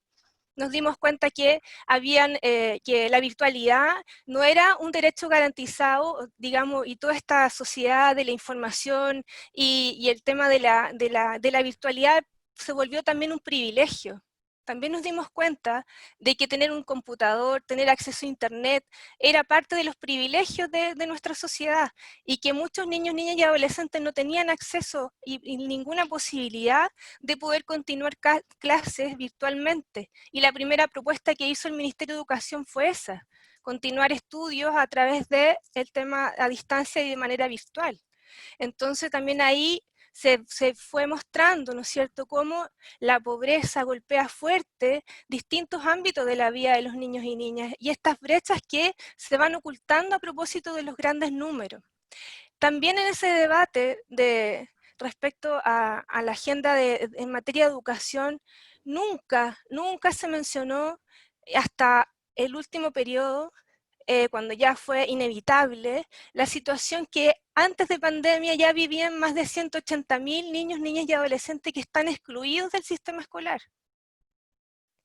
nos dimos cuenta que que la virtualidad no era un derecho garantizado, digamos, y toda esta sociedad de la información y el tema de la virtualidad se volvió también un privilegio. También nos dimos cuenta de que tener un computador, tener acceso a internet, era parte de los privilegios de nuestra sociedad, y que muchos niños, niñas y adolescentes no tenían acceso y ninguna posibilidad de poder continuar clases virtualmente. Y la primera propuesta que hizo el Ministerio de Educación fue esa: continuar estudios a través del tema a distancia y de manera virtual. Entonces también ahí se fue mostrando, ¿no es cierto?, cómo la pobreza golpea fuerte distintos ámbitos de la vida de los niños y niñas, y estas brechas que se van ocultando a propósito de los grandes números. También en ese debate respecto a la agenda en materia de educación, nunca se mencionó hasta el último periodo, cuando ya fue inevitable, la situación que antes de pandemia ya vivían más de 180.000 niños, niñas y adolescentes que están excluidos del sistema escolar.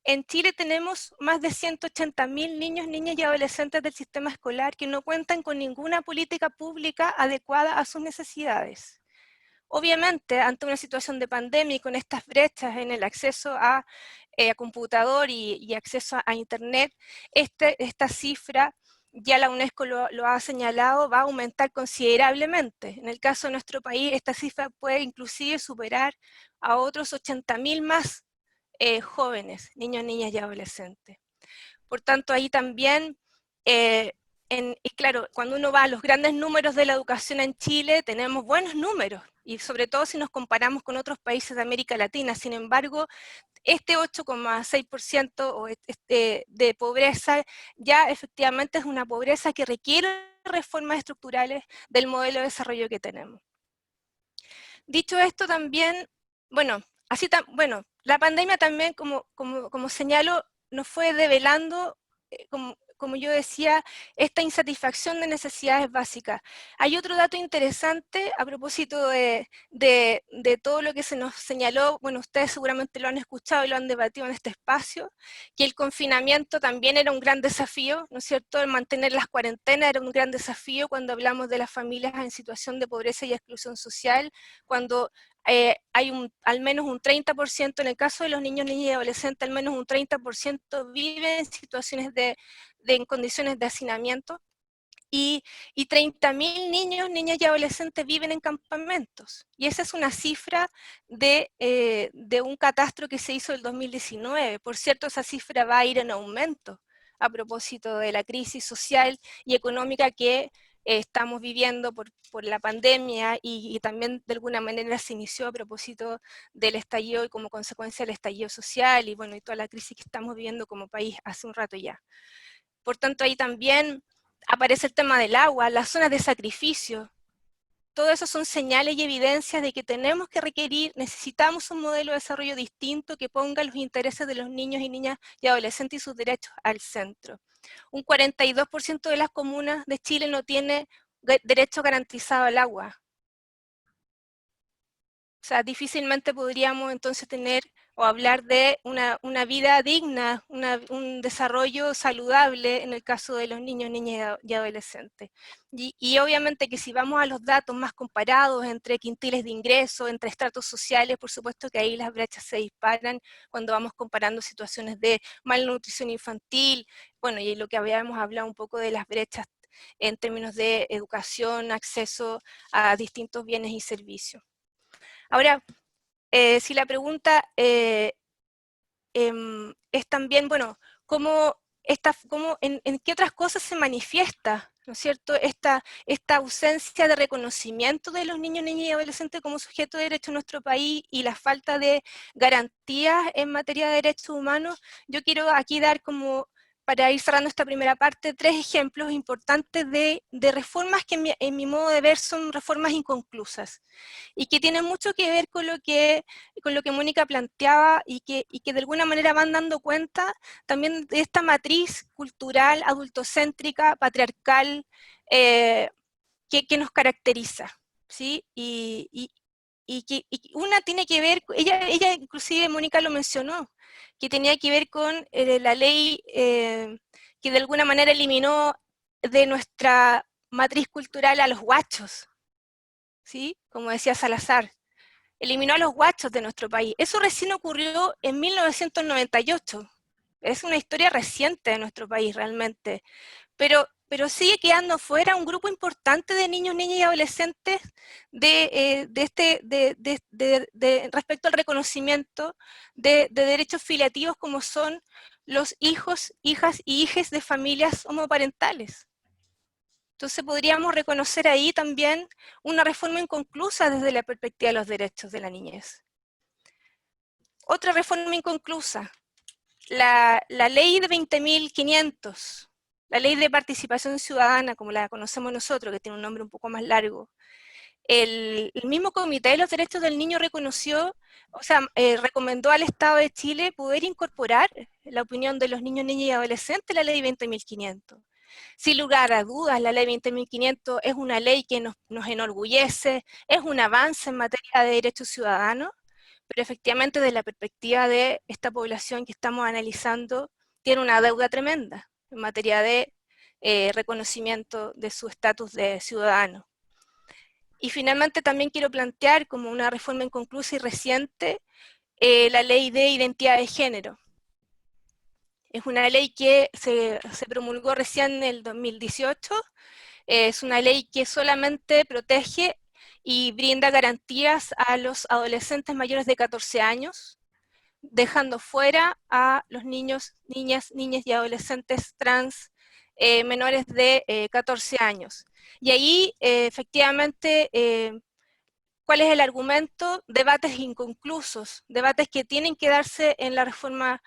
En Chile tenemos más de 180.000 niños, niñas y adolescentes del sistema escolar que no cuentan con ninguna política pública adecuada a sus necesidades. Obviamente, ante una situación de pandemia y con estas brechas en el acceso a computador y acceso a internet, esta cifra, ya la UNESCO lo ha señalado, va a aumentar considerablemente. En el caso de nuestro país, esta cifra puede inclusive superar a otros 80.000 más jóvenes, niños, niñas y adolescentes. Por tanto, ahí también, y claro, cuando uno va a los grandes números de la educación en Chile, tenemos buenos números, y sobre todo si nos comparamos con otros países de América Latina. Sin embargo, este 8,6% de pobreza ya efectivamente es una pobreza que requiere reformas estructurales del modelo de desarrollo que tenemos. Dicho esto, también, bueno, la pandemia también, como señalo, nos fue develando como yo decía, esta insatisfacción de necesidades básicas. Hay otro dato interesante a propósito de todo lo que se nos señaló, bueno, ustedes seguramente lo han escuchado y lo han debatido en este espacio, que el confinamiento también era un gran desafío, ¿no es cierto? El mantener las cuarentenas era un gran desafío cuando hablamos de las familias en situación de pobreza y exclusión social, cuando hay al menos un 30%, en el caso de los niños, niñas y adolescentes, al menos un 30% vive en situaciones en condiciones de hacinamiento, y 30.000 niños, niñas y adolescentes viven en campamentos. Y esa es una cifra de un catastro que se hizo el 2019. Por cierto, esa cifra va a ir en aumento a propósito de la crisis social y económica que estamos viviendo por la pandemia y también de alguna manera se inició a propósito del estallido y como consecuencia del estallido social y bueno, y toda la crisis que estamos viviendo como país hace un rato ya. Por tanto, ahí también aparece el tema del agua, las zonas de sacrificio. Todo eso son señales y evidencias de que tenemos que necesitamos un modelo de desarrollo distinto que ponga los intereses de los niños y niñas y adolescentes y sus derechos al centro. Un 42% de las comunas de Chile no tiene derecho garantizado al agua. O sea, difícilmente podríamos entonces tener o hablar de una vida digna, un desarrollo saludable en el caso de los niños, niñas y adolescentes. Y obviamente que si vamos a los datos más comparados entre quintiles de ingreso, entre estratos sociales, por supuesto que ahí las brechas se disparan cuando vamos comparando situaciones de malnutrición infantil, bueno, y lo que habíamos hablado un poco de las brechas en términos de educación, acceso a distintos bienes y servicios. Ahora, si la pregunta es también, bueno, en qué otras cosas se manifiesta, ¿no es cierto?, esta ausencia de reconocimiento de los niños, niñas y adolescentes como sujeto de derecho en nuestro país y la falta de garantías en materia de derechos humanos. Yo quiero aquí dar como, para ir cerrando esta primera parte, 3 ejemplos importantes de reformas que en mi modo de ver son reformas inconclusas y que tienen mucho que ver con lo que Mónica planteaba y que de alguna manera van dando cuenta también de esta matriz cultural, adultocéntrica, patriarcal, que nos caracteriza, ¿sí? Y una tiene que ver, ella inclusive Mónica lo mencionó, que tenía que ver con la ley que de alguna manera eliminó de nuestra matriz cultural a los guachos, ¿sí? Como decía Salazar, eliminó a los guachos de nuestro país. Eso recién ocurrió en 1998. Es una historia reciente de nuestro país realmente. Pero sigue quedando fuera un grupo importante de niños, niñas y adolescentes respecto al reconocimiento de derechos filiativos como son los hijos, hijas y hijes de familias homoparentales. Entonces podríamos reconocer ahí también una reforma inconclusa desde la perspectiva de los derechos de la niñez. Otra reforma inconclusa, la ley de 20.500, la ley de participación ciudadana, como la conocemos nosotros, que tiene un nombre un poco más largo. El mismo Comité de los Derechos del Niño reconoció, o sea, recomendó al Estado de Chile poder incorporar la opinión de los niños, niñas y adolescentes en la ley 20.500. Sin lugar a dudas, la ley 20.500 es una ley que nos enorgullece, es un avance en materia de derechos ciudadanos, pero efectivamente desde la perspectiva de esta población que estamos analizando, tiene una deuda tremenda en materia de reconocimiento de su estatus de ciudadano. Y finalmente también quiero plantear como una reforma inconclusa y reciente la ley de identidad de género. Es una ley que se promulgó recién en el 2018, es una ley que solamente protege y brinda garantías a los adolescentes mayores de 14 años, dejando fuera a los niños, niñas y adolescentes trans menores de 14 años. Y ahí, efectivamente, ¿cuál es el argumento? Debates inconclusos, debates que tienen que darse en la reforma,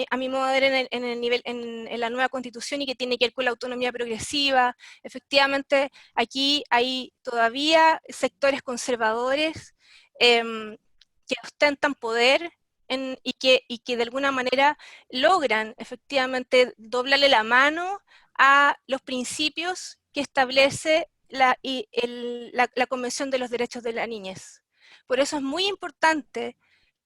a mi modo de ver, en la nueva Constitución y que tiene que ver con la autonomía progresiva. Efectivamente, aquí hay todavía sectores conservadores que ostentan poder y que de alguna manera logran efectivamente doblarle la mano a los principios que establece la Convención de los Derechos de la Niñez. Por eso es muy importante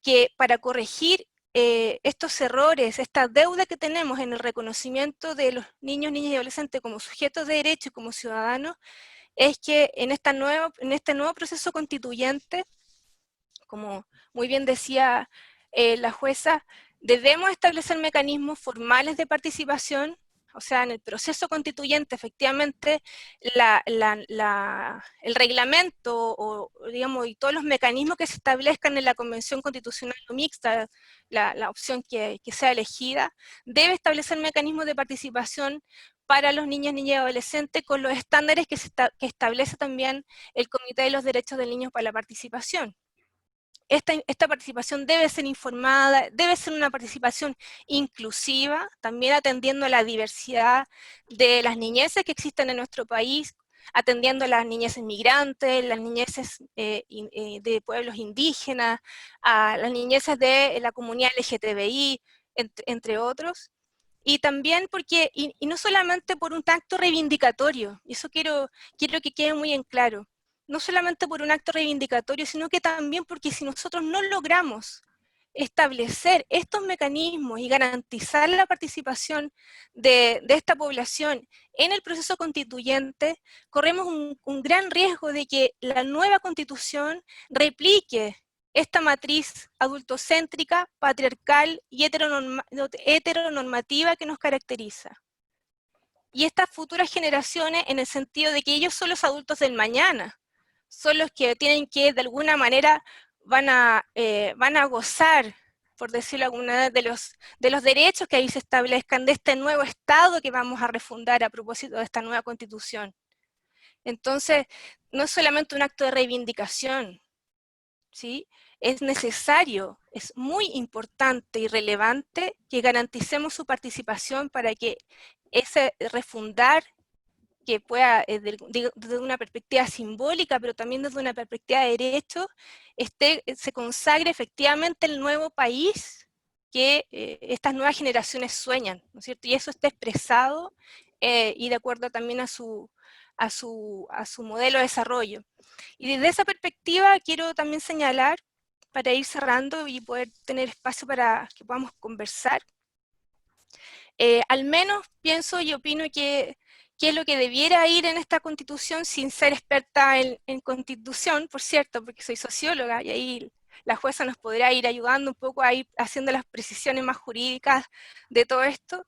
que para corregir estos errores, esta deuda que tenemos en el reconocimiento de los niños, niñas y adolescentes como sujetos de derecho y como ciudadanos, es que en este nuevo proceso constituyente, como muy bien decía la jueza, debemos establecer mecanismos formales de participación. O sea, en el proceso constituyente, efectivamente, el reglamento digamos, y todos los mecanismos que se establezcan en la Convención Constitucional o Mixta, la opción que sea elegida, debe establecer mecanismos de participación para los niños, niñas y adolescentes con los estándares que establece también el Comité de los Derechos del Niño para la Participación. Esta participación debe ser informada, debe ser una participación inclusiva, también atendiendo a la diversidad de las niñeces que existen en nuestro país, atendiendo a las niñeces migrantes, las niñeces de pueblos indígenas, a las niñeces de la comunidad LGTBI, entre otros. Y también porque, y no solamente por un acto reivindicatorio, y eso quiero que quede muy en claro, no solamente por un acto reivindicatorio, sino que también porque si nosotros no logramos establecer estos mecanismos y garantizar la participación de esta población en el proceso constituyente, corremos un gran riesgo de que la nueva constitución replique esta matriz adultocéntrica, patriarcal y heteronormativa que nos caracteriza. Y estas futuras generaciones, en el sentido de que ellos son los adultos del mañana, son los que tienen que, de alguna manera, van a gozar, por decirlo alguna vez, de los derechos que ahí se establezcan, de este nuevo Estado que vamos a refundar a propósito de esta nueva Constitución. Entonces, no es solamente un acto de reivindicación, ¿sí? Es necesario, es muy importante y relevante que garanticemos su participación para que ese refundar, que pueda, desde una perspectiva simbólica, pero también desde una perspectiva de derecho, se consagre efectivamente el nuevo país que estas nuevas generaciones sueñan, ¿no es cierto? Y eso está expresado y de acuerdo también a su modelo de desarrollo. Y desde esa perspectiva quiero también señalar, para ir cerrando y poder tener espacio para que podamos conversar, al menos pienso y opino que es lo que debiera ir en esta Constitución, sin ser experta en Constitución, por cierto, porque soy socióloga, y ahí la jueza nos podrá ir ayudando un poco a ir haciendo las precisiones más jurídicas de todo esto,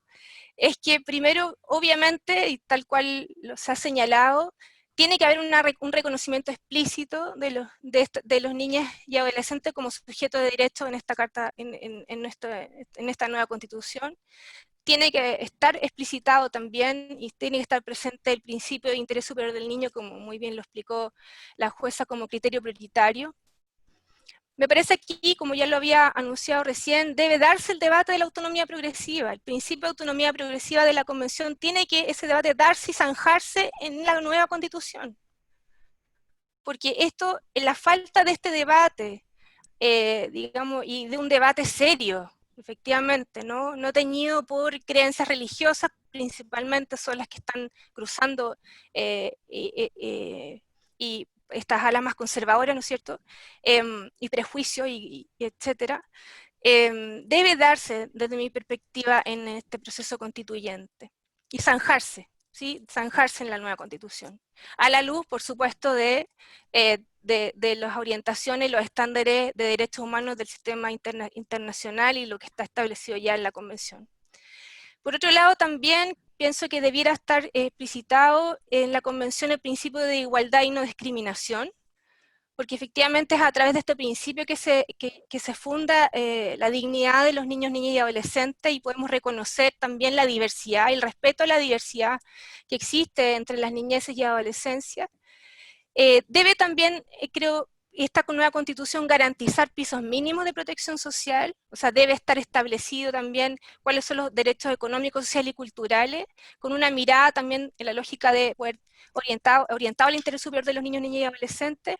es que primero, obviamente, y tal cual se ha señalado, tiene que haber un reconocimiento explícito de los niños y adolescentes como sujetos de derecho en esta carta, en esta nueva Constitución. Tiene que estar explicitado también y tiene que estar presente el principio de interés superior del niño, como muy bien lo explicó la jueza, como criterio prioritario. Me parece que aquí, como ya lo había anunciado recién, debe darse el debate de la autonomía progresiva. El principio de autonomía progresiva de la Convención tiene que ese debate darse y zanjarse en la nueva Constitución. Porque esto, en la falta de este debate, digamos, y de un debate serio, efectivamente, no teñido por creencias religiosas, principalmente son las que están cruzando y estas alas más conservadoras, ¿no es cierto?, y prejuicios, y etcétera, debe darse, desde mi perspectiva, en este proceso constituyente, y zanjarse, ¿sí? Zanjarse en la nueva Constitución, a la luz, por supuesto, de las orientaciones y los estándares de derechos humanos del sistema internacional y lo que está establecido ya en la Convención. Por otro lado, también pienso que debiera estar explicitado en la Convención el principio de igualdad y no discriminación, porque efectivamente es a través de este principio que se funda la dignidad de los niños, niñas y adolescentes, y podemos reconocer también la diversidad y el respeto a la diversidad que existe entre las niñeces y adolescencias. Debe también, creo, esta nueva Constitución garantizar pisos mínimos de protección social, o sea, debe estar establecido también cuáles son los derechos económicos, sociales y culturales, con una mirada también en la lógica de poder orientado al interés superior de los niños, niñas y adolescentes.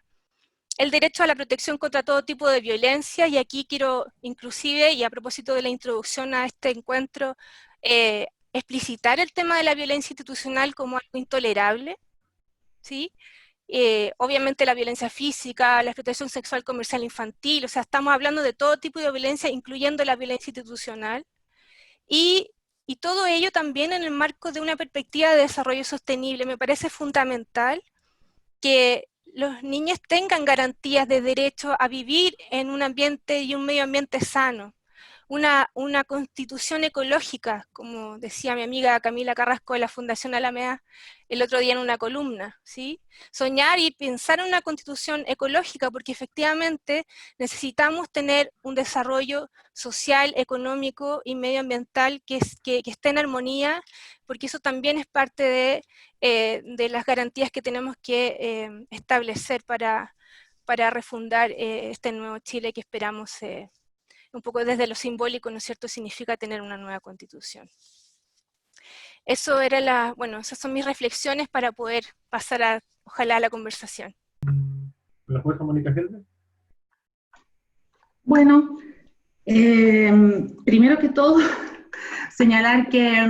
el derecho a la protección contra todo tipo de violencia, y aquí quiero inclusive, y a propósito de la introducción a este encuentro, explicitar el tema de la violencia institucional como algo intolerable, ¿sí? Obviamente la violencia física, la explotación sexual comercial infantil, o sea, estamos hablando de todo tipo de violencia, incluyendo la violencia institucional, y todo ello también en el marco de una perspectiva de desarrollo sostenible. Me parece fundamental que los niños tengan garantías de derecho a vivir en un ambiente y un medio ambiente sano, una constitución ecológica, como decía mi amiga Camila Carrasco de la Fundación Alameda el otro día en una columna, ¿sí? Soñar y pensar en una constitución ecológica, porque efectivamente necesitamos tener un desarrollo social, económico y medioambiental que esté en armonía, porque eso también es parte de las garantías que tenemos que establecer para refundar este nuevo Chile que esperamos un poco desde lo simbólico, ¿no es cierto?, significa tener una nueva constitución. Eso era bueno, esas son mis reflexiones para poder pasar ojalá a la conversación. ¿La jueza Mónica Helder? Bueno, primero que todo, señalar que,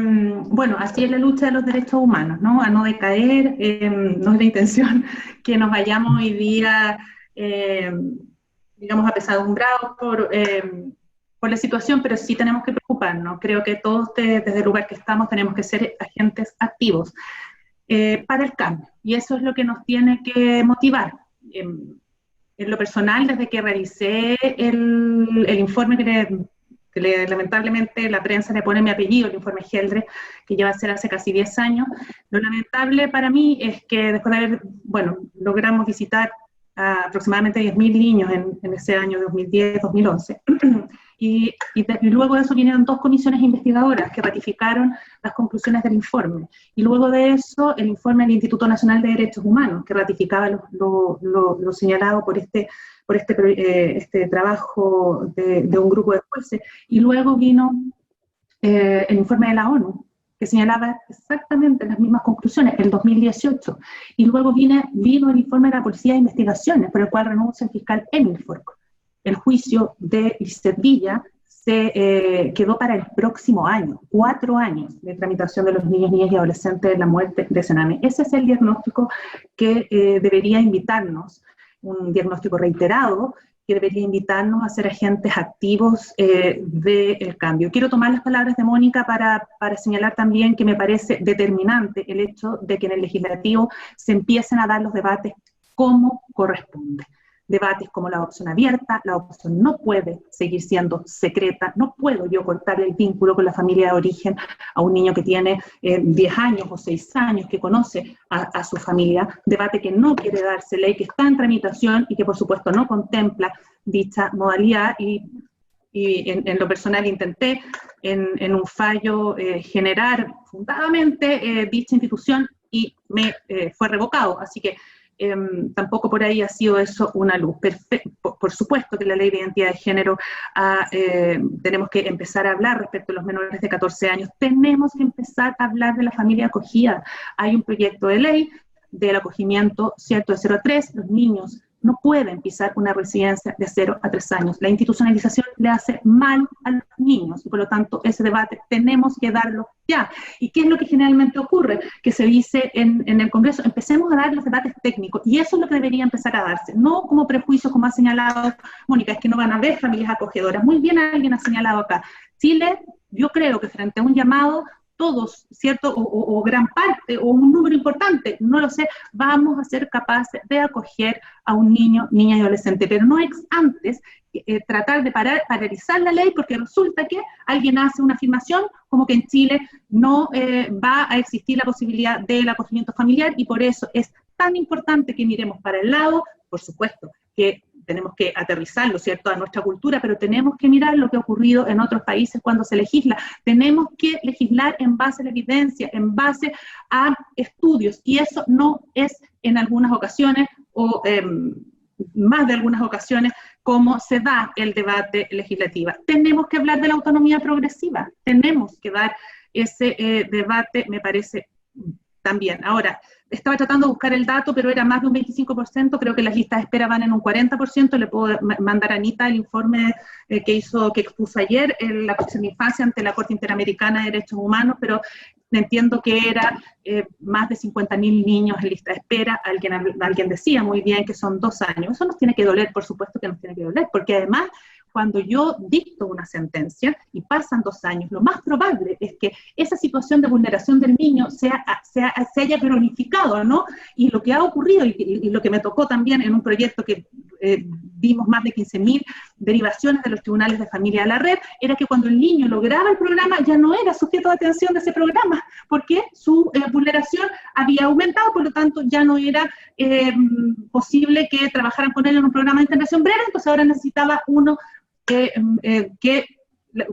bueno, así es la lucha de los derechos humanos, ¿no? A no decaer, no es la intención que nos vayamos hoy día, digamos, apesadumbrados por la situación, pero sí tenemos que preocuparnos. Creo que todos desde el lugar que estamos tenemos que ser agentes activos para el cambio, y eso es lo que nos tiene que motivar. En lo personal, desde que realicé el informe que lamentablemente la prensa le pone mi apellido, el informe Geldre, que lleva a ser hace casi 10 años, lo lamentable para mí es que después de haber, bueno, logramos visitar a aproximadamente 10.000 niños en ese año 2010-2011, y luego de eso vinieron 2 comisiones investigadoras que ratificaron las conclusiones del informe, y luego de eso el informe del Instituto Nacional de Derechos Humanos, que ratificaba lo señalado por este trabajo de un grupo de jueces, y luego vino el informe de la ONU, que señalaba exactamente las mismas conclusiones, el 2018, y luego vino el informe de la Policía de Investigaciones, por el cual renuncia el fiscal Emil Fork. El juicio de Lisset Villa se quedó para el próximo año, 4 años de tramitación de los niños, niñas y adolescentes de la muerte de Sename. Ese es el diagnóstico que debería invitarnos, un diagnóstico reiterado, que debería invitarnos a ser agentes activos del cambio. Quiero tomar las palabras de Mónica para señalar también que me parece determinante el hecho de que en el legislativo se empiecen a dar los debates como corresponde. Debates como la adopción abierta, la adopción no puede seguir siendo secreta, no puedo yo cortar el vínculo con la familia de origen a un niño que tiene 10 años o 6 años, que conoce a su familia, debate que no quiere darse, ley que está en tramitación y que por supuesto no contempla dicha modalidad, y en lo personal intenté en un fallo generar fundadamente dicha institución y me fue revocado, así que tampoco por ahí ha sido eso una luz. Por supuesto que la ley de identidad de género tenemos que empezar a hablar respecto a los menores de 14 años, tenemos que empezar a hablar de la familia acogida. Hay un proyecto de ley del acogimiento, ¿cierto?, de 0 a 3, los niños no pueden pisar una residencia de 0 a 3 años. La institucionalización le hace mal a los niños y por lo tanto ese debate tenemos que darlo ya. ¿Y qué es lo que generalmente ocurre? Que se dice en el Congreso, empecemos a dar los debates técnicos, y eso es lo que debería empezar a darse, no como prejuicios, como ha señalado Mónica, es que no van a haber familias acogedoras. Muy bien alguien ha señalado acá, Chile, yo creo que frente a un llamado, todos, ¿cierto?, o gran parte, o un número importante, no lo sé, vamos a ser capaces de acoger a un niño, niña y adolescente, pero no es antes tratar de paralizar la ley, porque resulta que alguien hace una afirmación como que en Chile no va a existir la posibilidad del acogimiento familiar, y por eso es tan importante que miremos para el lado, por supuesto, que tenemos que aterrizarlo, ¿cierto?, a nuestra cultura, pero tenemos que mirar lo que ha ocurrido en otros países cuando se legisla. Tenemos que legislar en base a la evidencia, en base a estudios, y eso no es en algunas ocasiones, o más de algunas ocasiones, como se da el debate legislativo. Tenemos que hablar de la autonomía progresiva, tenemos que dar ese debate, me parece también. Ahora, estaba tratando de buscar el dato, pero era más de un 25%, creo que las listas de espera van en un 40%, le puedo mandar a Anita el informe que expuso ayer en la Comisión de Infancia ante la Corte Interamericana de Derechos Humanos, pero entiendo que era más de 50.000 niños en lista de espera. Alguien decía muy bien que son 2 años. Eso nos tiene que doler, por supuesto que nos tiene que doler, porque además, cuando yo dicto una sentencia y pasan 2 años, lo más probable es que esa situación de vulneración del niño se haya cronificado, ¿no? Y lo que ha ocurrido, y lo que me tocó también en un proyecto que vimos más de 15.000 derivaciones de los tribunales de familia a la red, era que cuando el niño lograba el programa ya no era sujeto de atención de ese programa, porque su vulneración había aumentado, por lo tanto ya no era posible que trabajaran con él en un programa de intervención breve, entonces ahora necesitaba uno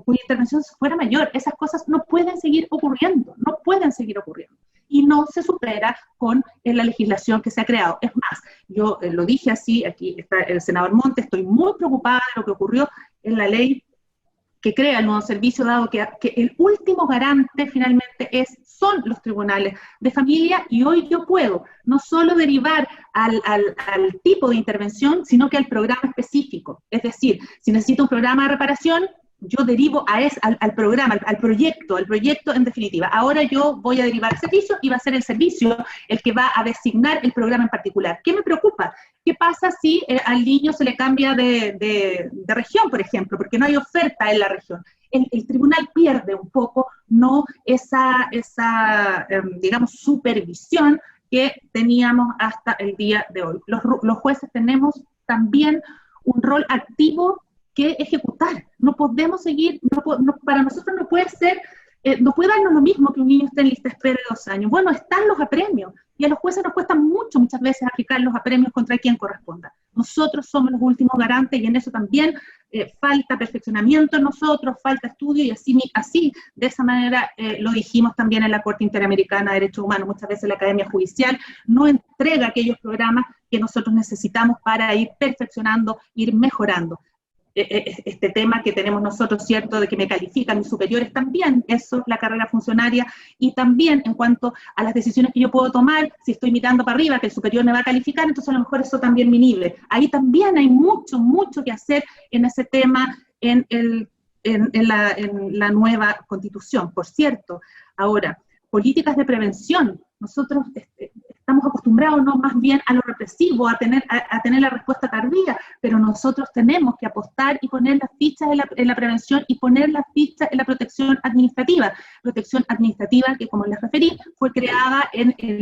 cuya intervención fuera mayor. Esas cosas no pueden seguir ocurriendo, no pueden seguir ocurriendo. Y no se supera con la legislación que se ha creado. Es más, yo lo dije así, aquí está el senador Montes, estoy muy preocupada de lo que ocurrió en la ley que crea el nuevo servicio, dado que el último garante finalmente son los tribunales de familia, y hoy yo puedo no solo derivar al tipo de intervención, sino que al programa específico. Es decir, si necesito un programa de reparación, yo derivo al programa, al proyecto en definitiva. Ahora yo voy a derivar servicio y va a ser el servicio el que va a designar el programa en particular. ¿Qué me preocupa? ¿Qué pasa si al niño se le cambia de región, por ejemplo, porque no hay oferta en la región? El tribunal pierde un poco, ¿no?, esa digamos, supervisión que teníamos hasta el día de hoy. Los jueces tenemos también un rol activo que ejecutar. No podemos seguir, para nosotros no puede ser, no puede darnos lo mismo que un niño esté en lista de espera de 2 años. Bueno, están los apremios, y a los jueces nos cuesta muchas veces aplicar los apremios contra quien corresponda. Nosotros somos los últimos garantes, y en eso también falta perfeccionamiento en nosotros, falta estudio, y así de esa manera lo dijimos también en la Corte Interamericana de Derechos Humanos. Muchas veces la Academia Judicial no entrega aquellos programas que nosotros necesitamos para ir perfeccionando, ir mejorando. Este tema que tenemos nosotros, ¿cierto?, de que me califican mis superiores, también eso, la carrera funcionaria, y también en cuanto a las decisiones que yo puedo tomar, si estoy mirando para arriba, que el superior me va a calificar, entonces a lo mejor eso también me inhibe. Ahí también hay mucho que hacer en ese tema, en la nueva Constitución, por cierto. Ahora, políticas de prevención. Nosotros estamos acostumbrados, no, más bien a lo represivo, a tener la respuesta tardía, pero nosotros tenemos que apostar y poner las fichas en la prevención, y poner las fichas en la protección administrativa que, como les referí, fue creada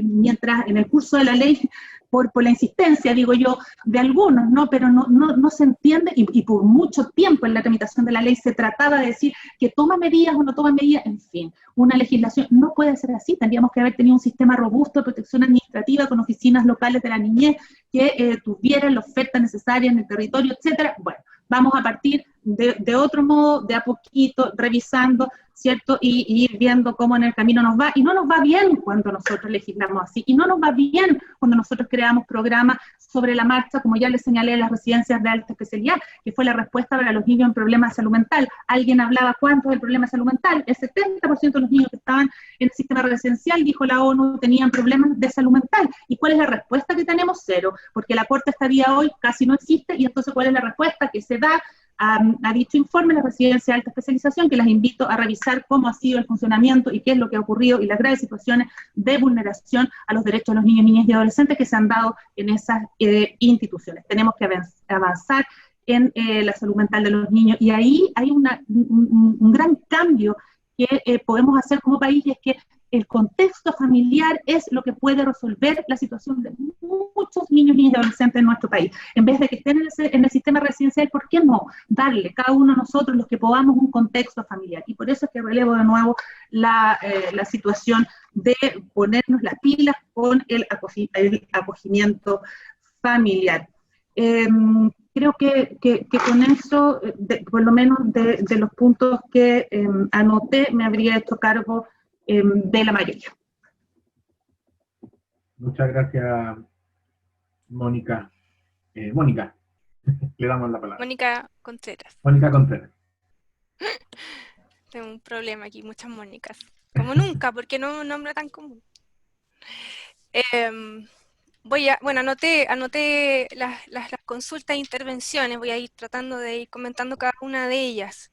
mientras en el curso de la ley, por la insistencia, digo yo, de algunos, ¿no? Pero no se entiende, y por mucho tiempo en la tramitación de la ley se trataba de decir que toma medidas o no toma medidas, en fin, una legislación no puede ser así. Tendríamos que haber tenido un sistema robusto de protección administrativa con oficinas locales de la niñez que tuvieran la oferta necesaria en el territorio, etcétera. Bueno, vamos a partir de otro modo, de a poquito, revisando, ¿cierto? Y ir viendo cómo en el camino nos va. Y no nos va bien cuando nosotros legislamos así, y no nos va bien cuando nosotros creamos programas sobre la marcha, como ya les señalé, en las residencias de alta especialidad, que fue la respuesta para los niños en problemas de salud mental. Alguien hablaba, ¿cuánto es el problema de salud mental? El 70% de los niños que estaban en el sistema residencial, dijo la ONU, tenían problemas de salud mental. ¿Y cuál es la respuesta que tenemos? Cero, porque el aporte estadía hoy casi no existe. Y entonces, ¿cuál es la respuesta que se da a dicho informe? La residencia de alta especialización, que las invito a revisar cómo ha sido el funcionamiento y qué es lo que ha ocurrido, y las graves situaciones de vulneración a los derechos de los niños, niñas y adolescentes que se han dado en esas instituciones. Tenemos que avanzar en la salud mental de los niños, y ahí hay un gran cambio que podemos hacer como país, y es que el contexto familiar es lo que puede resolver la situación de muchos niños, niñas y adolescentes en nuestro país. En vez de que estén en el sistema residencial, ¿por qué no darle cada uno de nosotros, los que podamos, un contexto familiar? Y por eso es que relevo de nuevo la situación de ponernos las pilas con el acogimiento familiar. Creo que con eso, por lo menos de los puntos que anoté, me habría hecho cargo de la mayoría. Muchas gracias, Mónica. Mónica, le damos la palabra. Mónica Contreras. Mónica Contreras. Tengo un problema aquí, muchas Mónicas. Como nunca, porque no es un nombre tan común. Bueno, anoté las consultas e intervenciones, voy a ir tratando de ir comentando cada una de ellas.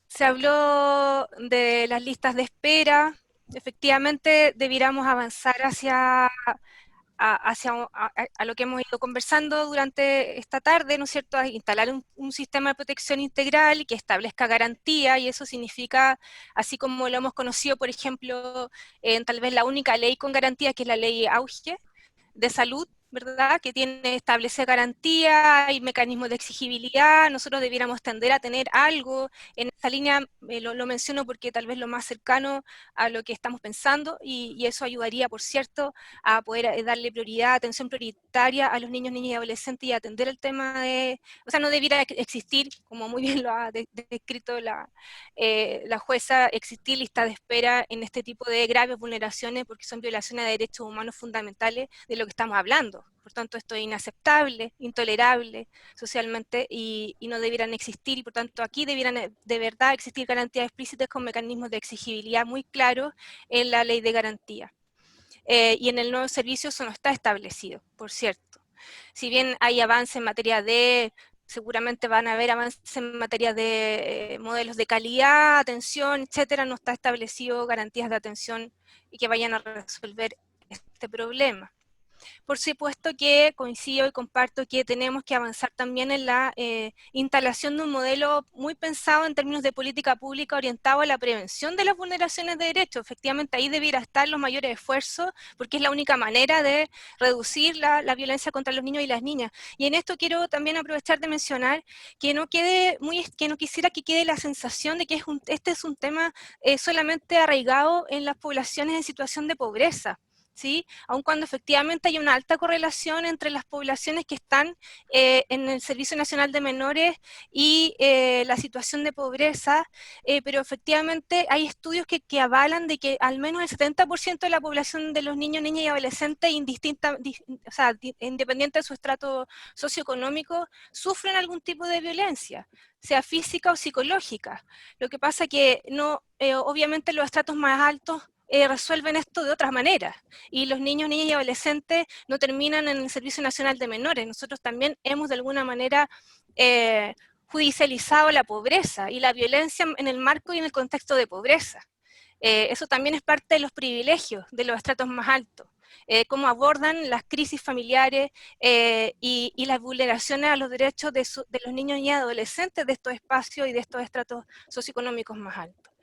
Se habló de las listas de espera. Efectivamente, debiéramos avanzar a lo que hemos ido conversando durante esta tarde, ¿no es cierto?, a instalar un sistema de protección integral que establezca garantía, y eso significa, así como lo hemos conocido, por ejemplo, en tal vez la única ley con garantía, que es la ley Auge de salud, ¿verdad?, que establece garantía y mecanismos de exigibilidad. Nosotros debiéramos tender a tener algo en esta línea. Lo menciono porque tal vez lo más cercano a lo que estamos pensando, y eso ayudaría, por cierto, a poder darle prioridad, atención prioritaria a los niños, niñas y adolescentes, y atender el tema de, o sea, no debiera existir, como muy bien lo ha descrito la jueza, existir lista de espera en este tipo de graves vulneraciones, porque son violaciones de derechos humanos fundamentales de lo que estamos hablando. Por tanto, esto es inaceptable, intolerable socialmente, y no debieran existir, y por tanto aquí debieran de verdad existir garantías explícitas con mecanismos de exigibilidad muy claros en la ley de garantía. Y en el nuevo servicio eso no está establecido, por cierto. Si bien hay avance en materia de, seguramente van a haber avances en materia de modelos de calidad, atención, etcétera, no está establecido garantías de atención y que vayan a resolver este problema. Por supuesto que coincido y comparto que tenemos que avanzar también en la instalación de un modelo muy pensado en términos de política pública orientado a la prevención de las vulneraciones de derechos. Efectivamente, ahí debiera estar los mayores esfuerzos, porque es la única manera de reducir la violencia contra los niños y las niñas. Y en esto quiero también aprovechar de mencionar que no quisiera que quede la sensación de que este es un tema solamente arraigado en las poblaciones en situación de pobreza, ¿sí? Aun cuando efectivamente hay una alta correlación entre las poblaciones que están en el Servicio Nacional de Menores y la situación de pobreza, pero efectivamente hay estudios que avalan de que al menos el 70% de la población de los niños, niñas y adolescentes, independiente de su estrato socioeconómico, sufren algún tipo de violencia, sea física o psicológica. Lo que pasa que no, obviamente los estratos más altos resuelven esto de otras maneras, y los niños, niñas y adolescentes no terminan en el Servicio Nacional de Menores. Nosotros también hemos de alguna manera judicializado la pobreza y la violencia en el marco y en el contexto de pobreza. Eso también es parte de los privilegios de los estratos más altos. Cómo abordan las crisis familiares y las vulneraciones a los derechos de los niños y adolescentes de estos espacios y de estos estratos socioeconómicos más altos.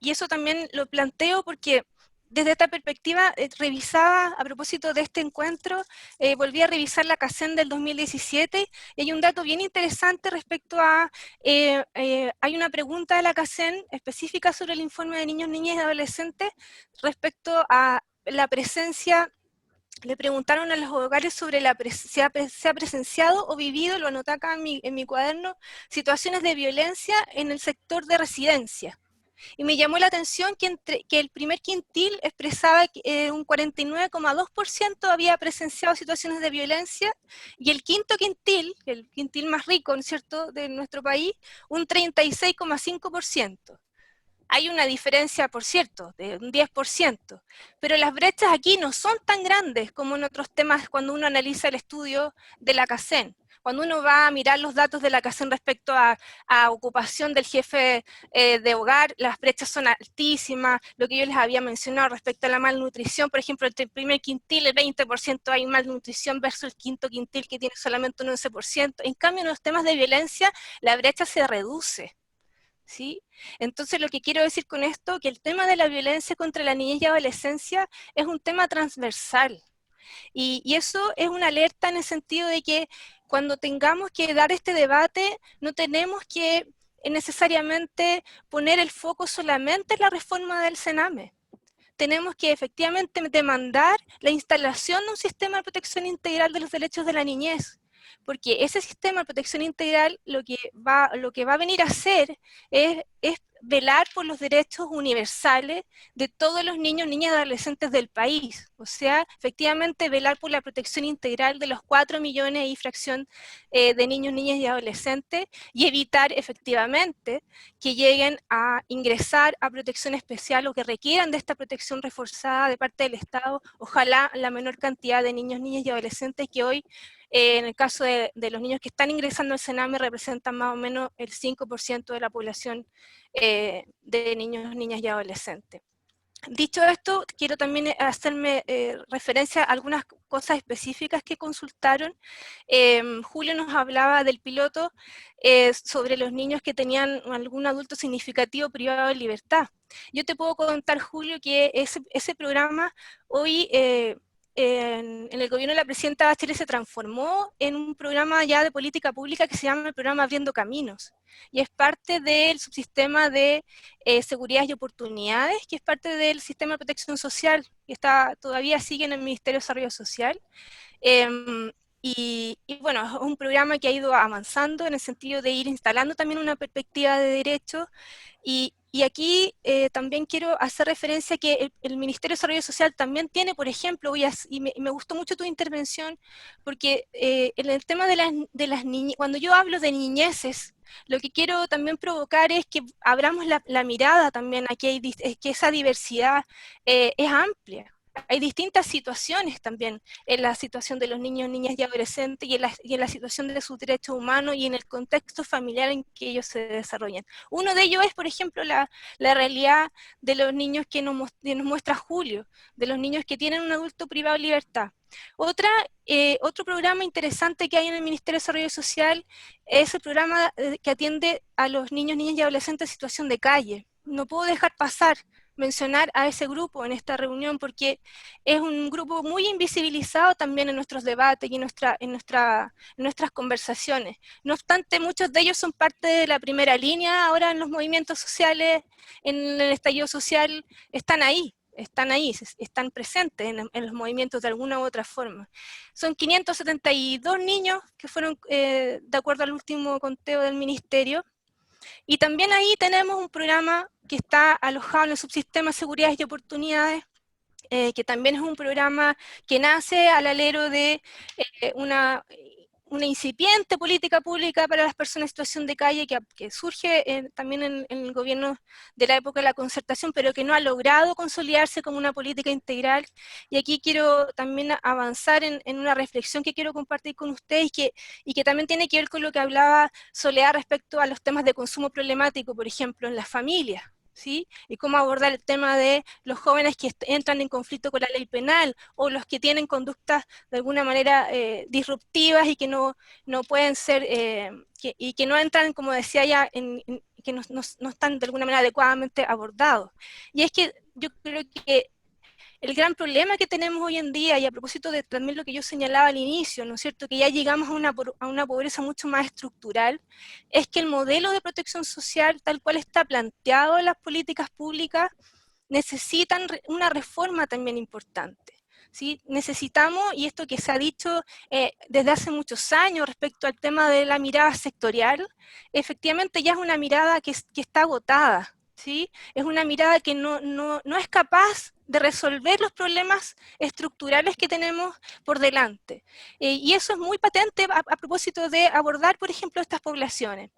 Y eso también lo planteo porque desde esta perspectiva revisaba, a propósito de este encuentro, volví a revisar la CACEN del 2017, y hay un dato bien interesante respecto a, hay una pregunta de la CACEN específica sobre el informe de niños, niñas y adolescentes respecto a la presencia. Le preguntaron a los hogares sobre si ha presenciado o vivido, lo anoté acá en mi cuaderno, situaciones de violencia en el sector de residencia. Y me llamó la atención que el primer quintil expresaba que un 49,2% había presenciado situaciones de violencia, y el quinto quintil, el quintil más rico, ¿no es cierto?, de nuestro país, un 36,5%. Hay una diferencia, por cierto, de un 10%, pero las brechas aquí no son tan grandes como en otros temas cuando uno analiza el estudio de la CACEN. Cuando uno va a mirar los datos de la CACEN respecto a ocupación del jefe de hogar, las brechas son altísimas. Lo que yo les había mencionado respecto a la malnutrición, por ejemplo, entre el primer quintil el 20% hay malnutrición versus el quinto quintil que tiene solamente un 11%. En cambio, en los temas de violencia, la brecha se reduce, ¿sí? Entonces, lo que quiero decir con esto, que el tema de la violencia contra la niñez y adolescencia es un tema transversal. Y eso es una alerta en el sentido de que cuando tengamos que dar este debate, no tenemos que necesariamente poner el foco solamente en la reforma del CENAME. Tenemos que efectivamente demandar la instalación de un sistema de protección integral de los derechos de la niñez, porque ese sistema de protección integral lo que va a venir a hacer es velar por los derechos universales de todos los niños, niñas y adolescentes del país. O sea, efectivamente velar por la protección integral de los 4 millones y fracción de niños, niñas y adolescentes, y evitar efectivamente que lleguen a ingresar a protección especial o que requieran de esta protección reforzada de parte del Estado, ojalá la menor cantidad de niños, niñas y adolescentes que hoy, en el caso de los niños que están ingresando al Sename, representan más o menos el 5% de la población de niños, niñas y adolescentes. Dicho esto, quiero también hacerme referencia a algunas cosas específicas que consultaron. Julio nos hablaba del piloto sobre los niños que tenían algún adulto significativo privado de libertad. Yo te puedo contar, Julio, que ese programa hoy en el gobierno de la presidenta Bachelet se transformó en un programa ya de política pública que se llama el programa Abriendo Caminos, y es parte del subsistema de seguridad y oportunidades, que es parte del sistema de protección social, que todavía sigue en el Ministerio de Desarrollo Social. Y bueno, es un programa que ha ido avanzando en el sentido de ir instalando también una perspectiva de derecho, y aquí también quiero hacer referencia a que el Ministerio de Desarrollo Social también tiene, por ejemplo, y me gustó mucho tu intervención, porque en el tema de las niñas, cuando yo hablo de niñeces, lo que quiero también provocar es que abramos la mirada también, aquí es que esa diversidad es amplia. Hay distintas situaciones también en la situación de los niños, niñas y adolescentes, y en la situación de sus derechos humanos y en el contexto familiar en que ellos se desarrollan. Uno de ellos es, por ejemplo, la realidad de los niños que nos muestra Julio, de los niños que tienen un adulto privado de libertad. Otro programa interesante que hay en el Ministerio de Desarrollo Social es el programa que atiende a los niños, niñas y adolescentes en situación de calle. No puedo dejar pasar mencionar a ese grupo en esta reunión porque es un grupo muy invisibilizado también en nuestros debates y en nuestras conversaciones. No obstante, muchos de ellos son parte de la primera línea ahora en los movimientos sociales, en el estallido social, están están presentes en los movimientos de alguna u otra forma. Son 572 niños que fueron, de acuerdo al último conteo del Ministerio, y también ahí tenemos un programa que está alojado en el subsistema de seguridad y oportunidades, que también es un programa que nace al alero de una incipiente política pública para las personas en situación de calle que surge también en el gobierno de la época de la concertación, pero que no ha logrado consolidarse como una política integral. Y aquí quiero también avanzar en una reflexión que quiero compartir con ustedes y que también tiene que ver con lo que hablaba Soledad respecto a los temas de consumo problemático, por ejemplo, en las familias. ¿Sí? Y cómo abordar el tema de los jóvenes que entran en conflicto con la ley penal, o los que tienen conductas de alguna manera disruptivas y que no pueden ser, y que no entran, como decía ya, que no están de alguna manera adecuadamente abordados. Y es que yo creo que el gran problema que tenemos hoy en día, y a propósito de también lo que yo señalaba al inicio, ¿no es cierto?, que ya llegamos a una pobreza mucho más estructural, es que el modelo de protección social, tal cual está planteado en las políticas públicas, necesitan una reforma también importante. ¿Sí? Necesitamos, y esto que se ha dicho desde hace muchos años respecto al tema de la mirada sectorial, efectivamente ya es una mirada que está agotada. ¿Sí? Es una mirada que no es capaz de resolver los problemas estructurales que tenemos por delante. Y eso es muy patente a propósito de abordar, por ejemplo, estas poblaciones.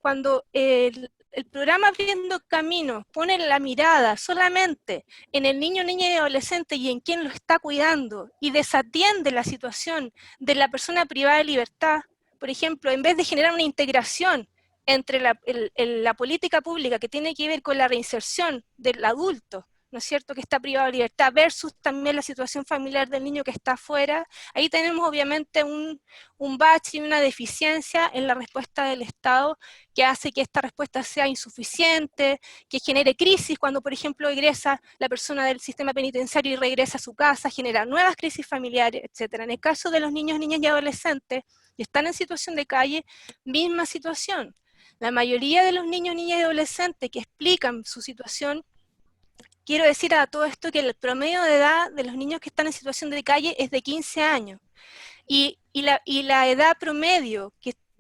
Cuando el programa Abriendo Caminos pone la mirada solamente en el niño, niña y adolescente y en quién lo está cuidando, y desatiende la situación de la persona privada de libertad, por ejemplo, en vez de generar una integración entre la política pública que tiene que ver con la reinserción del adulto, ¿no es cierto?, que está privado de libertad, versus también la situación familiar del niño que está afuera, ahí tenemos obviamente un bache y una deficiencia en la respuesta del Estado, que hace que esta respuesta sea insuficiente, que genere crisis cuando, por ejemplo, egresa la persona del sistema penitenciario y regresa a su casa, genera nuevas crisis familiares, etc. En el caso de los niños, niñas y adolescentes que están en situación de calle, misma situación. La mayoría de los niños, niñas y adolescentes que explican su situación, quiero decir a todo esto que el promedio de edad de los niños que están en situación de calle es de 15 años. Y la edad promedio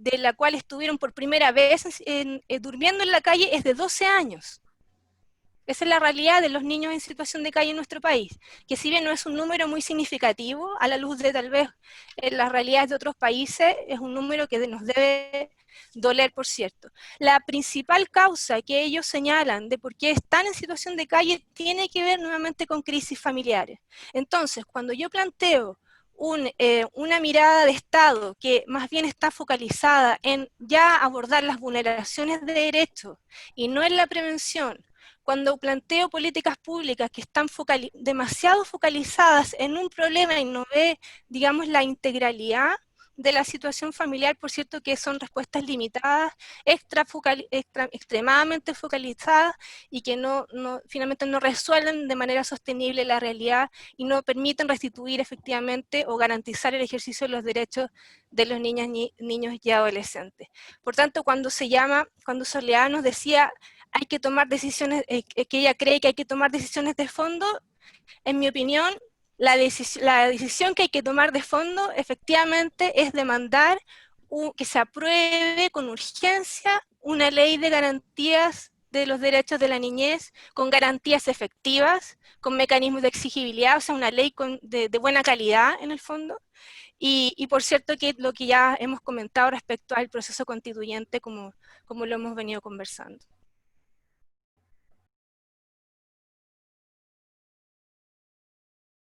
de la cual estuvieron por primera vez durmiendo en la calle es de 12 años. Esa es la realidad de los niños en situación de calle en nuestro país, que si bien no es un número muy significativo, a la luz de tal vez las realidades de otros países, es un número que nos debe doler, por cierto. La principal causa que ellos señalan de por qué están en situación de calle tiene que ver nuevamente con crisis familiares. Entonces, cuando yo planteo una mirada de Estado que más bien está focalizada en ya abordar las vulneraciones de derechos y no en la prevención, cuando planteo políticas públicas que están demasiado focalizadas en un problema y no ve, digamos, la integralidad de la situación familiar, por cierto que son respuestas limitadas, extremadamente focalizadas y que finalmente no resuelven de manera sostenible la realidad y no permiten restituir efectivamente o garantizar el ejercicio de los derechos de los niños y adolescentes. Por tanto, cuando Soledad nos decía hay que tomar decisiones, que ella cree que hay que tomar decisiones de fondo, en mi opinión, la decisión que hay que tomar de fondo efectivamente es demandar que se apruebe con urgencia una ley de garantías de los derechos de la niñez, con garantías efectivas, con mecanismos de exigibilidad, o sea, una ley de buena calidad en el fondo, y por cierto que lo que ya hemos comentado respecto al proceso constituyente como lo hemos venido conversando.